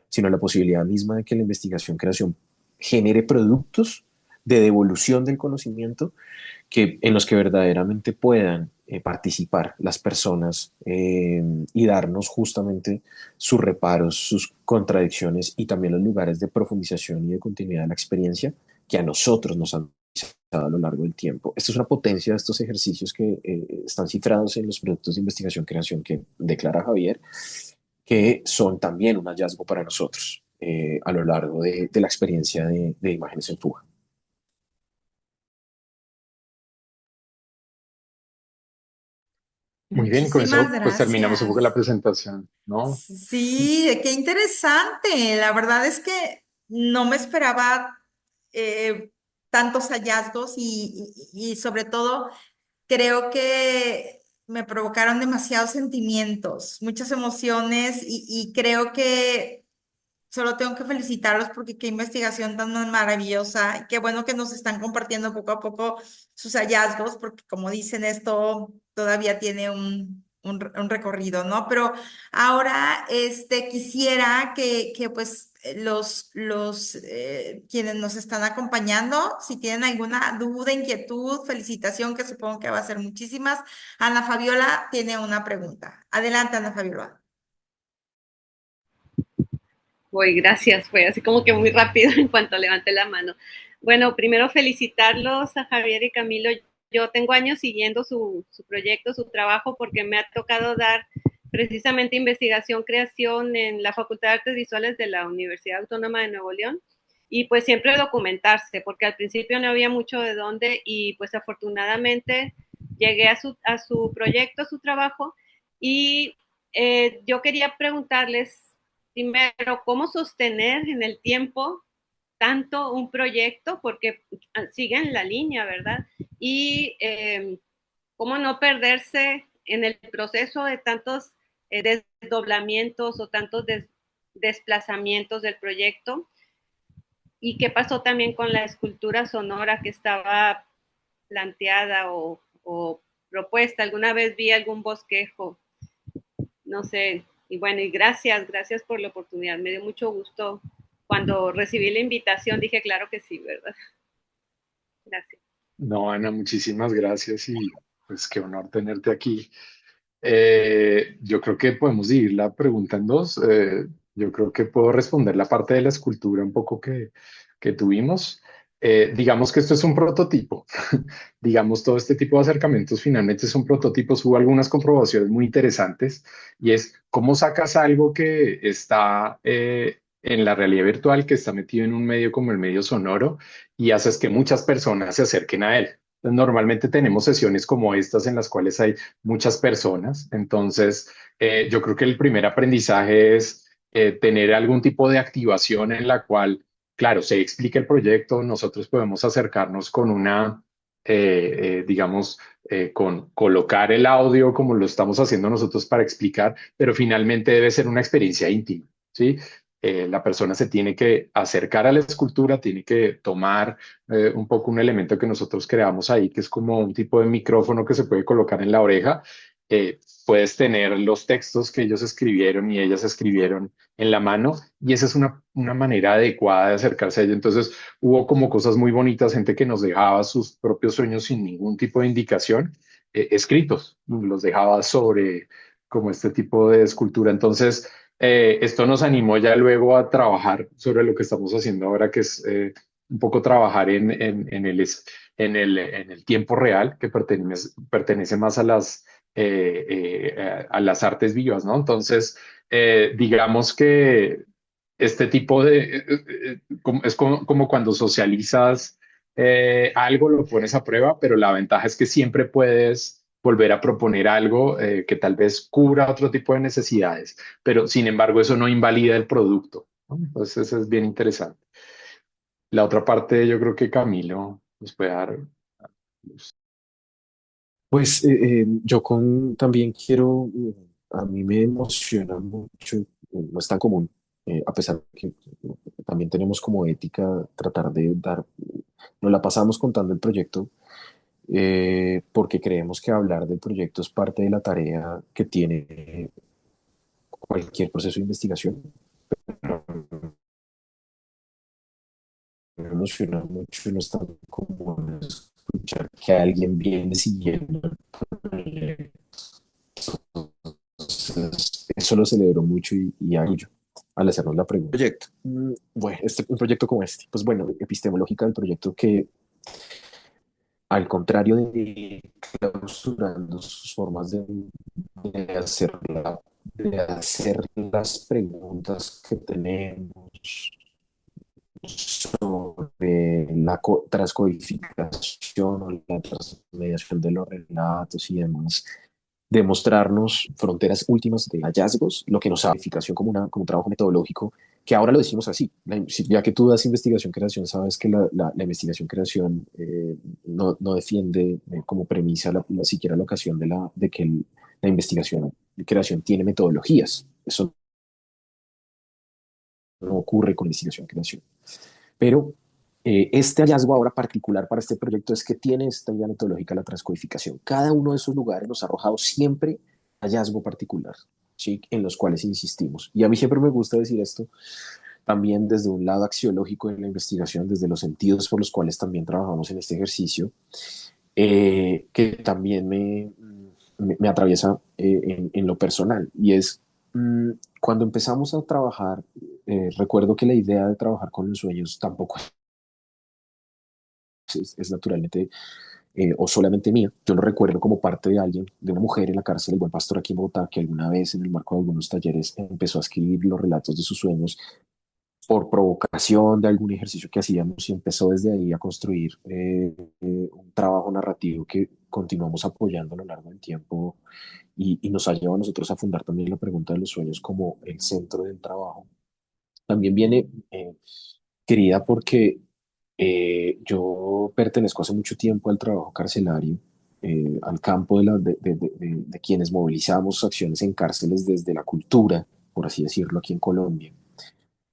sino la posibilidad misma de que la investigación-creación genere productos de devolución del conocimiento en los que verdaderamente puedan participar las personas y darnos justamente sus reparos, sus contradicciones y también los lugares de profundización y de continuidad de la experiencia que a nosotros nos han dado a lo largo del tiempo. Esto es una potencia de estos ejercicios que están cifrados en los productos de investigación-creación que declara Javier, que son también un hallazgo para nosotros. a lo largo de la experiencia de imágenes en fuga. Muy bien, y con Muchísimas eso pues terminamos un poco la gracias. presentación, ¿no? Sí, qué interesante. La verdad es que no me esperaba eh, tantos hallazgos y sobre todo creo que me provocaron demasiados sentimientos, muchas emociones y creo que solo tengo que felicitarlos porque qué investigación tan maravillosa y qué bueno que nos están compartiendo poco a poco sus hallazgos, porque como dicen, esto todavía tiene un recorrido, ¿no? Pero ahora quisiera que pues quienes nos están acompañando, si tienen alguna duda, inquietud, felicitación, que supongo que va a ser muchísimas, Ana Fabiola tiene una pregunta. Adelante, Ana Fabiola. Uy, gracias, fue así como que muy rápido en cuanto levanté la mano. Bueno, primero felicitarlos a Javier y Camilo. Yo tengo años siguiendo su proyecto, su trabajo, porque me ha tocado dar precisamente investigación, creación en la Facultad de Artes Visuales de la Universidad Autónoma de Nuevo León. Y pues siempre documentarse, porque al principio no había mucho de dónde y pues afortunadamente llegué a su proyecto, a su trabajo. Y yo quería preguntarles primero, cómo sostener en el tiempo tanto un proyecto, porque siguen la línea, ¿verdad? Y cómo no perderse en el proceso de tantos desdoblamientos o tantos desplazamientos del proyecto. ¿Y qué pasó también con la escultura sonora que estaba planteada o propuesta? ¿Alguna vez vi algún bosquejo? No sé, y bueno, y gracias por la oportunidad, me dio mucho gusto. Cuando recibí la invitación dije, claro que sí, ¿verdad? Gracias. No, Ana, muchísimas gracias y pues qué honor tenerte aquí. Yo creo que podemos dividir la pregunta en dos. Yo creo que puedo responder la parte de la escultura un poco que tuvimos. Digamos que esto es un prototipo. Digamos, todo este tipo de acercamientos finalmente son prototipos. Hubo algunas comprobaciones muy interesantes y es cómo sacas algo que está en la realidad virtual, que está metido en un medio como el medio sonoro y haces que muchas personas se acerquen a él. Entonces, normalmente tenemos sesiones como estas en las cuales hay muchas personas. Entonces, yo creo que el primer aprendizaje es tener algún tipo de activación en la cual, claro, se explica el proyecto, nosotros podemos acercarnos con una, digamos, con colocar el audio como lo estamos haciendo nosotros para explicar, pero finalmente debe ser una experiencia íntima, ¿sí? La persona se tiene que acercar a la escultura, tiene que tomar un poco un elemento que nosotros creamos ahí, que es como un tipo de micrófono que se puede colocar en la oreja. Puedes tener los textos que ellos escribieron y ellas escribieron en la mano y esa es una manera adecuada de acercarse a ello. Entonces hubo como cosas muy bonitas, gente que nos dejaba sus propios sueños sin ningún tipo de indicación, escritos, los dejaba sobre como este tipo de escultura. Entonces, esto nos animó ya luego a trabajar sobre lo que estamos haciendo ahora, que es un poco trabajar en el tiempo real, que pertenece más a las artes vivas, ¿no? Entonces, digamos que este tipo es como cuando socializas algo, lo pones a prueba, pero la ventaja es que siempre puedes volver a proponer algo que tal vez cubra otro tipo de necesidades, pero sin embargo eso no invalida el producto, ¿no? Entonces eso es bien interesante. La otra parte yo creo que Camilo nos puede dar. Pues también quiero, a mí me emociona mucho, no es tan común, a pesar de que también tenemos como ética tratar de dar, nos la pasamos contando el proyecto, porque creemos que hablar del proyecto es parte de la tarea que tiene cualquier proceso de investigación. Me emociona mucho, no es tan común escuchar que alguien viene siguiendo el proyecto. Entonces, eso lo celebró mucho y a ello, al hacernos la pregunta. Proyecto. Bueno, un proyecto como este, pues bueno, epistemológica del proyecto que, al contrario de clausurando sus formas de hacer las preguntas que tenemos sobre la transcodificación o la transmediación de los relatos y demás, demostrarnos fronteras últimas de hallazgos, lo que nos da verificación como, como un trabajo metodológico, que ahora lo decimos así. Ya que tú das investigación-creación, sabes que la investigación-creación no defiende como premisa siquiera la ocasión de que la investigación-creación tiene metodologías. Eso no ocurre con investigación-creación. Pero este hallazgo ahora particular para este proyecto es que tiene esta idea metodológica de la transcodificación. Cada uno de esos lugares nos ha arrojado siempre hallazgo particular, ¿sí? En los cuales insistimos. Y a mí siempre me gusta decir esto, también desde un lado axiológico de la investigación, desde los sentidos por los cuales también trabajamos en este ejercicio, que también me atraviesa en lo personal. Y es, cuando empezamos a trabajar, recuerdo que la idea de trabajar con los sueños tampoco es naturalmente o solamente mía. Yo lo recuerdo como parte de alguien, de una mujer en la cárcel del Buen Pastor aquí en Bogotá, que alguna vez en el marco de algunos talleres empezó a escribir los relatos de sus sueños por provocación de algún ejercicio que hacíamos y empezó desde ahí a construir un trabajo narrativo que continuamos apoyando a lo largo del tiempo y nos ha llevado a nosotros a fundar también la pregunta de los sueños como el centro del trabajo. También viene querida porque yo pertenezco hace mucho tiempo al trabajo carcelario, al campo de quienes movilizamos acciones en cárceles desde la cultura, por así decirlo, aquí en Colombia.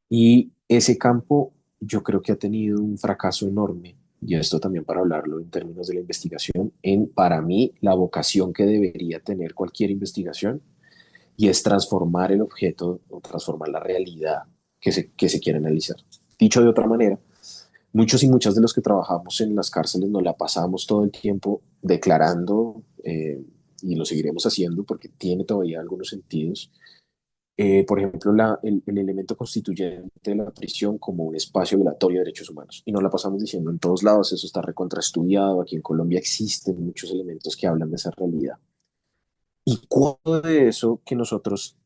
Y ese campo yo creo que ha tenido un fracaso enorme, y esto también para hablarlo en términos de la investigación, en para mí la vocación que debería tener cualquier investigación, y es transformar el objeto o transformar la realidad que se quiere analizar. Dicho de otra manera, muchos y muchas de los que trabajamos en las cárceles nos la pasamos todo el tiempo declarando, y lo seguiremos haciendo porque tiene todavía algunos sentidos, por ejemplo, el elemento constituyente de la prisión como un espacio violatorio de derechos humanos. Y nos la pasamos diciendo en todos lados, eso está recontraestudiado, aquí en Colombia existen muchos elementos que hablan de esa realidad. Y cuánto de eso que nosotros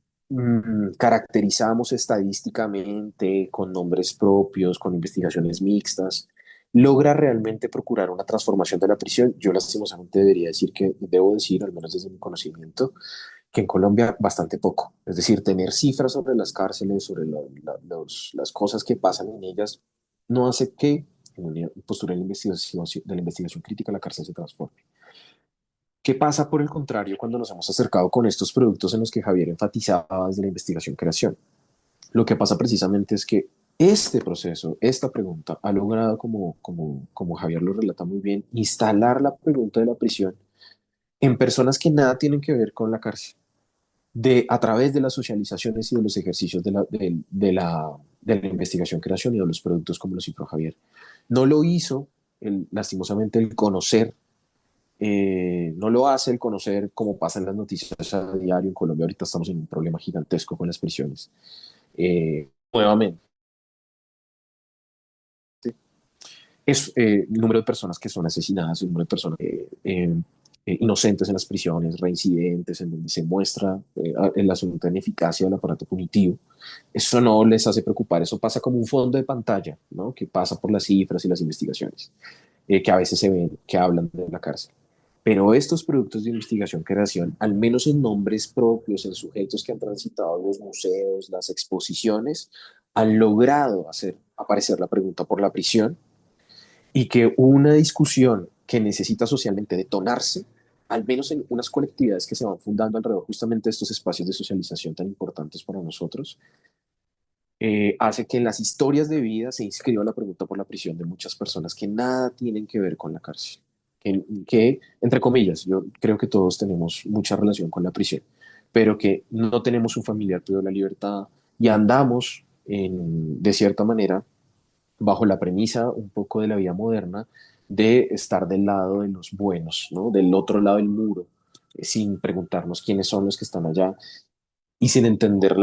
caracterizamos estadísticamente con nombres propios, con investigaciones mixtas, logra realmente procurar una transformación de la prisión. Yo lastimosamente debería decir que, debo decir, al menos desde mi conocimiento, que en Colombia bastante poco. Es decir, tener cifras sobre las cárceles, sobre las cosas que pasan en ellas, no hace que en una postura de la investigación crítica la cárcel se transforme. ¿Qué pasa, por el contrario, cuando nos hemos acercado con estos productos en los que Javier enfatizaba desde la investigación-creación? Lo que pasa precisamente es que este proceso, esta pregunta, ha logrado, como Javier lo relata muy bien, instalar la pregunta de la prisión en personas que nada tienen que ver con la cárcel, a través de las socializaciones y de los ejercicios de la investigación-creación y de los productos como lo citó Javier. No lo hizo, lastimosamente, el conocer, no lo hace el conocer como pasa en las noticias a diario en Colombia. Ahorita estamos en un problema gigantesco con las prisiones. Nuevamente, es el número de personas que son asesinadas, el número de personas inocentes en las prisiones, reincidentes, en donde se muestra la absoluta ineficacia del aparato punitivo. Eso no les hace preocupar, eso pasa como un fondo de pantalla, ¿no? Que pasa por las cifras y las investigaciones, que a veces se ven, que hablan de la cárcel. Pero estos productos de investigación-creación, al menos en nombres propios, en sujetos que han transitado los museos, las exposiciones, han logrado hacer aparecer la pregunta por la prisión, y que una discusión que necesita socialmente detonarse, al menos en unas colectividades que se van fundando alrededor justamente de estos espacios de socialización tan importantes para nosotros, hace que en las historias de vida se inscriba la pregunta por la prisión de muchas personas que nada tienen que ver con la cárcel. Entre comillas, yo creo que todos tenemos mucha relación con la prisión, pero que no tenemos un familiar privado de la libertad y andamos, de cierta manera, bajo la premisa un poco de la vida moderna de estar del lado de los buenos, ¿no? Del otro lado del muro, sin preguntarnos quiénes son los que están allá y sin entender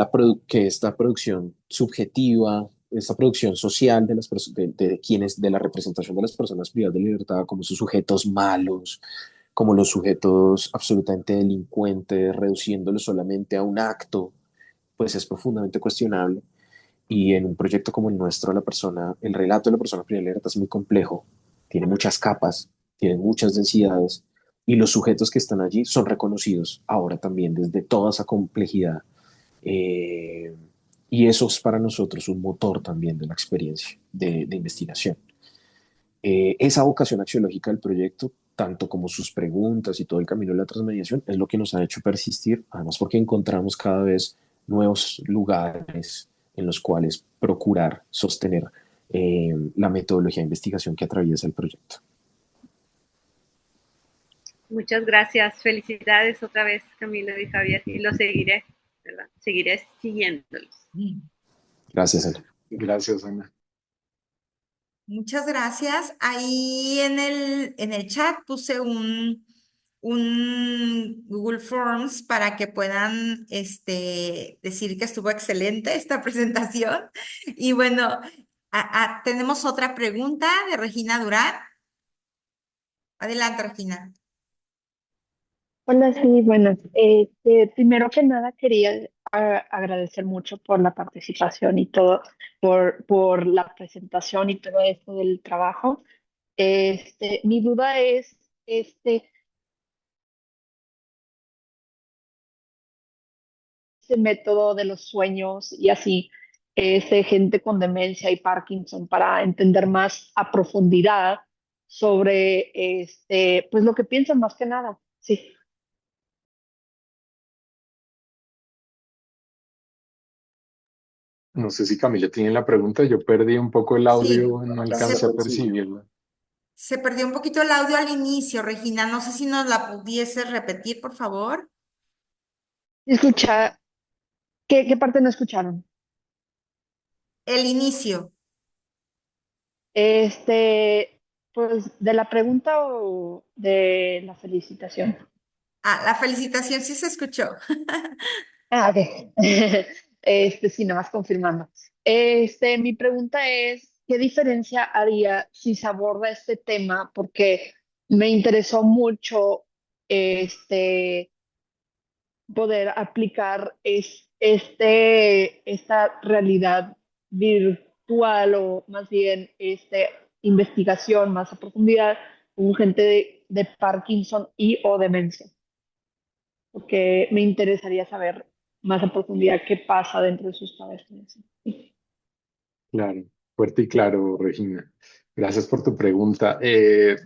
que esta producción subjetiva, esta producción social de quienes, de la representación de las personas privadas de libertad como sus sujetos malos, como los sujetos absolutamente delincuentes, reduciéndolo solamente a un acto, pues es profundamente cuestionable. Y en un proyecto como el nuestro, el relato de la persona primera alerta es muy complejo, tiene muchas capas, tiene muchas densidades, y los sujetos que están allí son reconocidos ahora también desde toda esa complejidad. Eh, y eso es para nosotros un motor también de la experiencia de investigación. Esa vocación axiológica del proyecto, tanto como sus preguntas y todo el camino de la transmediación, es lo que nos ha hecho persistir, además porque encontramos cada vez nuevos lugares en los cuales procurar sostener la metodología de investigación que atraviesa el proyecto. Muchas gracias. Felicidades otra vez, Camilo y Javier. Y lo seguiré, ¿verdad? Seguiré siguiéndolos. Gracias, Ana. Gracias, Ana. Muchas gracias. Ahí en el chat puse un Google Forms para que puedan decir que estuvo excelente esta presentación. Y bueno, tenemos otra pregunta de Regina Durán. Adelante, Regina. Hola, sí, bueno, primero que nada quería agradecer mucho por la participación y todo, por la presentación y todo esto del trabajo. Mi duda es, este método de los sueños y así, gente con demencia y Parkinson para entender más a profundidad sobre, pues lo que piensan más que nada. Sí. No sé si Camila tiene la pregunta, yo perdí un poco el Sí, audio, no alcancé a se, percibirla. se perdió un poquito el audio al inicio, Regina. No sé si nos la pudiese repetir, por favor. Escucha, ¿qué parte no escucharon? El inicio. Este, pues de la pregunta o de la felicitación. Ah, la felicitación sí se escuchó. Ah, ok. Sí, nada más confirmando. Mi pregunta es, ¿qué diferencia haría si se aborda este tema? Porque me interesó mucho, este, poder aplicar esta realidad virtual o más bien investigación más a profundidad con gente de Parkinson y o demencia, porque me interesaría saber más a profundidad qué pasa dentro de sus cabezas. Sí. Claro, fuerte y claro, Regina. Gracias por tu pregunta.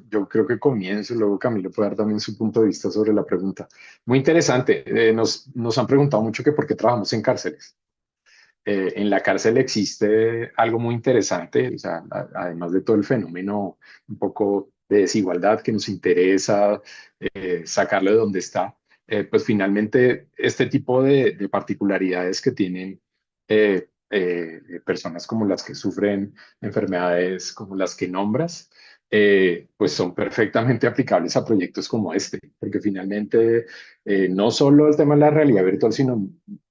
Yo creo que comienzo, luego Camilo puede dar también su punto de vista sobre la pregunta. Muy interesante. Nos han preguntado mucho que por qué trabajamos en cárceles. En la cárcel existe algo muy interesante, o sea, además de todo el fenómeno un poco de desigualdad que nos interesa sacarlo de donde está, pues finalmente este tipo de particularidades que tienen personas como las que sufren enfermedades como las que nombras, pues son perfectamente aplicables a proyectos como este, porque finalmente no solo el tema de la realidad virtual, sino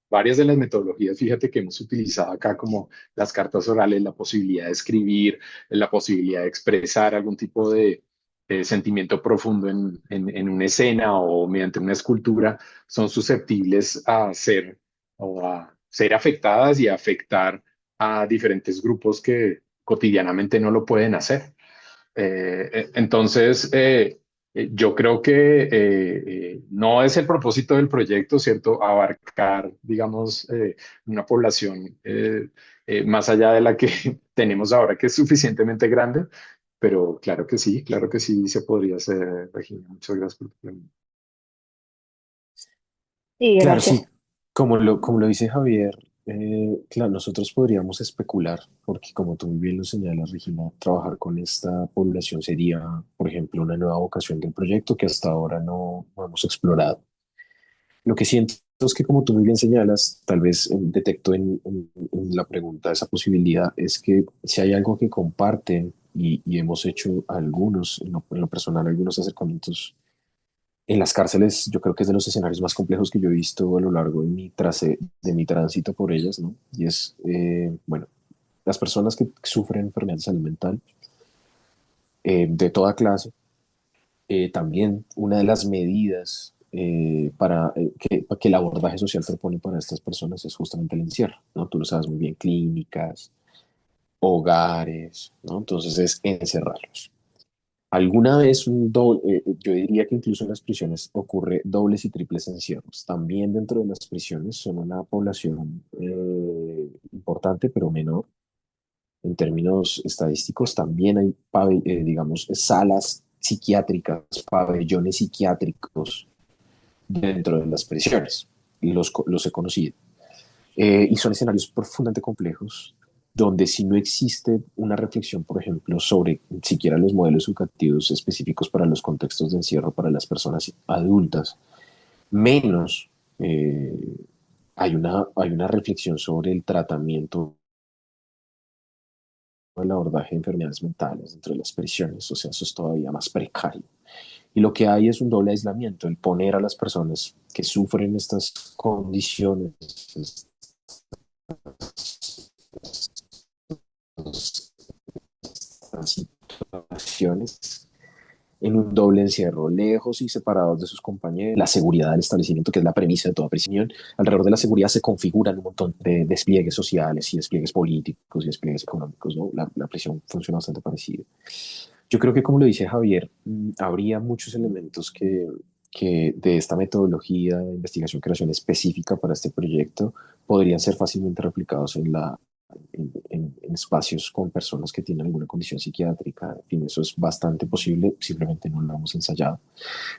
varias de las metodologías, fíjate que hemos utilizado acá como las cartas orales, la posibilidad de escribir, la posibilidad de expresar algún tipo de sentimiento profundo en una escena o mediante una escultura, son susceptibles a ser o a ser afectadas y a afectar a diferentes grupos que cotidianamente no lo pueden hacer. Entonces, yo creo que no es el propósito del proyecto, ¿cierto? Abarcar, digamos, una población más allá de la que tenemos ahora, que es suficientemente grande, pero claro que sí se podría hacer, Regina. Muchas gracias por tu pregunta. Sí, Claro, gracias. sí, como lo dice Javier, claro, nosotros podríamos especular, porque como tú muy bien lo señalas, Regina, trabajar con esta población sería, por ejemplo, una nueva vocación del proyecto que hasta ahora no hemos explorado. Lo que siento es que, como tú muy bien señalas, tal vez detecto en la pregunta esa posibilidad, es que si hay algo que comparten y hemos hecho algunos, en lo personal, algunos acercamientos en las cárceles, yo creo que es de los escenarios más complejos que yo he visto a lo largo de de mi tránsito por ellas, ¿no? Y es, bueno, las personas que sufren enfermedad de salud mental de toda clase, también una de las medidas que el abordaje social propone para estas personas es justamente el encierro, ¿no? Tú lo sabes muy bien, clínicas, hogares, ¿no? Entonces es encerrarlos. Alguna vez yo diría que incluso en las prisiones ocurre dobles y triples encierros. También dentro de las prisiones son una población importante, pero menor. En términos estadísticos, también hay, digamos, salas psiquiátricas, pabellones psiquiátricos dentro de las prisiones. Los he conocido. Y son escenarios profundamente complejos, donde si no existe una reflexión, por ejemplo, sobre siquiera los modelos educativos específicos para los contextos de encierro para las personas adultas, menos hay una reflexión sobre el tratamiento, el abordaje de enfermedades mentales dentro de las prisiones, o sea, eso es todavía más precario. Y lo que hay es un doble aislamiento, el poner a las personas que sufren estas condiciones, situaciones en un doble encierro, lejos y separados de sus compañeros. La seguridad del establecimiento, que es la premisa de toda prisión, alrededor de la seguridad se configuran un montón de despliegues sociales y despliegues políticos y despliegues económicos, ¿no? La prisión funciona bastante parecido. Yo creo que, como lo dice Javier, habría muchos elementos que de esta metodología de investigación creación específica para este proyecto podrían ser fácilmente replicados en espacios con personas que tienen alguna condición psiquiátrica. En fin, eso es bastante posible, simplemente no lo hemos ensayado.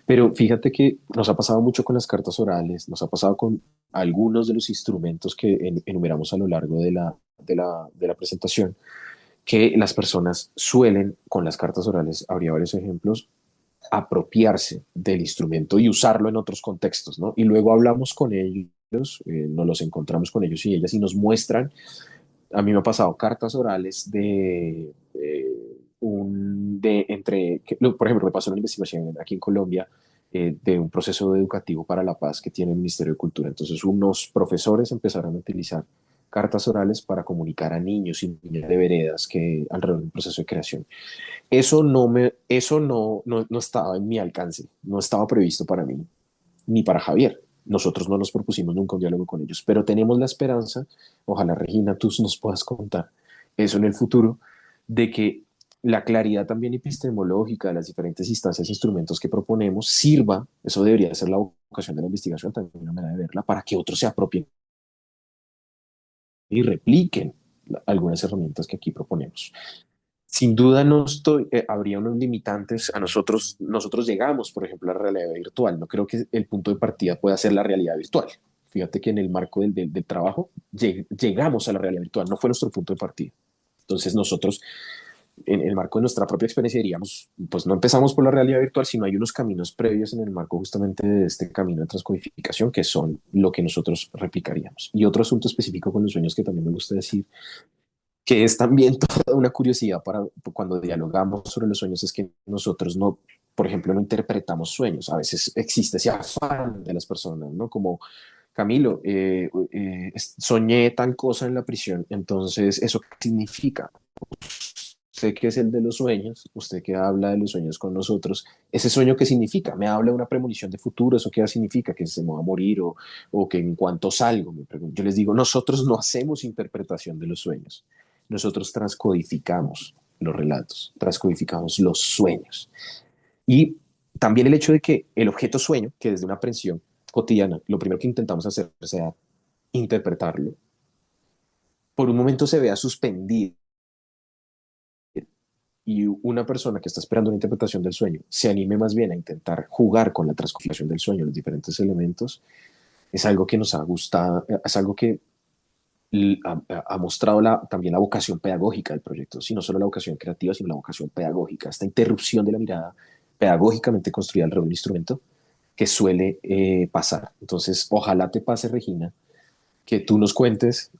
Pero fíjate que nos ha pasado mucho con las cartas orales, nos ha pasado con algunos de los instrumentos que enumeramos a lo largo de la presentación, que las personas suelen, con las cartas orales, habría varios ejemplos, apropiarse del instrumento y usarlo en otros contextos, ¿no? Y luego hablamos con ellos, nos los encontramos con ellos y ellas y nos muestran. A mí me ha pasado cartas orales por ejemplo, me pasó una investigación aquí en Colombia de un proceso educativo para la paz que tiene el Ministerio de Cultura. Entonces, unos profesores empezaron a utilizar cartas orales para comunicar a niños y niñas de veredas que alrededor del proceso de creación. Eso no estaba en mi alcance, no estaba previsto para mí ni para Javier. Nosotros no nos propusimos nunca un diálogo con ellos, pero tenemos la esperanza, ojalá Regina, tú nos puedas contar eso en el futuro, de que la claridad también epistemológica de las diferentes instancias e instrumentos que proponemos sirva, eso debería ser la vocación de la investigación, también una manera de verla, para que otros se apropien y repliquen algunas herramientas que aquí proponemos. Sin duda habría unos limitantes a nosotros llegamos, por ejemplo, a la realidad virtual. No creo que el punto de partida pueda ser la realidad virtual. Fíjate que en el marco del trabajo llegamos a la realidad virtual, no fue nuestro punto de partida. Entonces nosotros, en el marco de nuestra propia experiencia, diríamos, pues no empezamos por la realidad virtual, sino hay unos caminos previos en el marco justamente de este camino de transcodificación que son lo que nosotros replicaríamos. Y otro asunto específico con los sueños que también me gusta decir, que es también toda una curiosidad para cuando dialogamos sobre los sueños, es que nosotros no, por ejemplo, no interpretamos sueños. A veces existe ese afán de las personas, ¿no? Como, Camilo, soñé tal cosa en la prisión, entonces, ¿eso qué significa? Usted que es el de los sueños, usted que habla de los sueños con nosotros, ¿ese sueño qué significa? ¿Me habla de una premonición de futuro? ¿Eso qué significa? ¿Que se me va a morir o que en cuanto salgo? Me pregunto. Yo les digo, nosotros no hacemos interpretación de los sueños, nosotros transcodificamos los relatos, transcodificamos los sueños. Y también el hecho de que el objeto sueño, que desde una aprehensión cotidiana, lo primero que intentamos hacer sea interpretarlo, por un momento se vea suspendido y una persona que está esperando una interpretación del sueño se anime más bien a intentar jugar con la transcodificación del sueño, los diferentes elementos, es algo que nos ha gustado, es algo que ha mostrado también la vocación pedagógica del proyecto, sí, no solo la vocación creativa, sino la vocación pedagógica, esta interrupción de la mirada pedagógicamente construida alrededor del instrumento que suele pasar. Entonces, ojalá te pase, Regina, que tú nos cuentes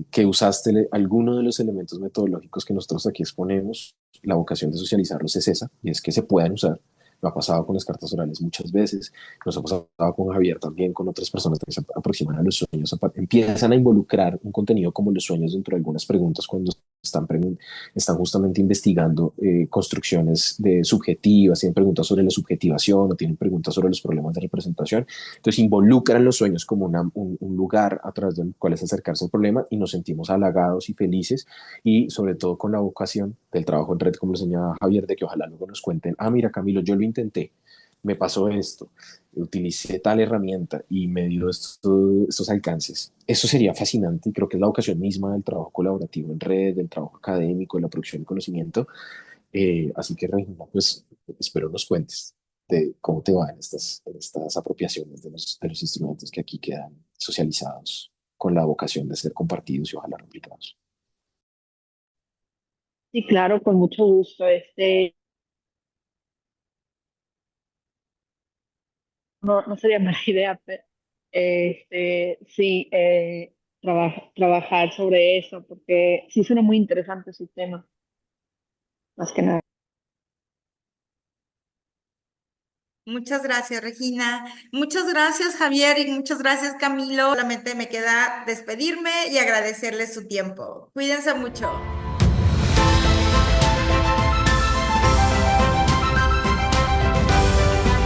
que usaste alguno de los elementos metodológicos que nosotros aquí exponemos. La vocación de socializarlos es esa, y es que se puedan usar. Me ha pasado con las cartas orales muchas veces, nos ha pasado con Javier también, con otras personas que se aproximan a los sueños, empiezan a involucrar un contenido como los sueños dentro de algunas preguntas cuando están justamente investigando construcciones de subjetivas, tienen preguntas sobre la subjetivación o tienen preguntas sobre los problemas de representación. Entonces involucran los sueños como un lugar a través del cual es acercarse al problema y nos sentimos halagados y felices y sobre todo con la vocación del trabajo en red, como lo señalaba Javier, de que ojalá luego nos cuenten, ah, mira Camilo, yo lo intenté, me pasó esto, utilicé tal herramienta y me dio estos alcances. Eso sería fascinante y creo que es la vocación misma del trabajo colaborativo en red, del trabajo académico, de la producción de conocimiento. Así que, Regina, pues espero nos cuentes de cómo te va en estas apropiaciones de los instrumentos que aquí quedan socializados con la vocación de ser compartidos y ojalá replicados. Sí, claro, con mucho gusto. No sería mala idea, pero sí, trabajar sobre eso, porque sí suena muy interesante ese tema, más que nada. Muchas gracias, Regina. Muchas gracias, Javier, y muchas gracias, Camilo. Solamente me queda despedirme y agradecerles su tiempo. Cuídense mucho.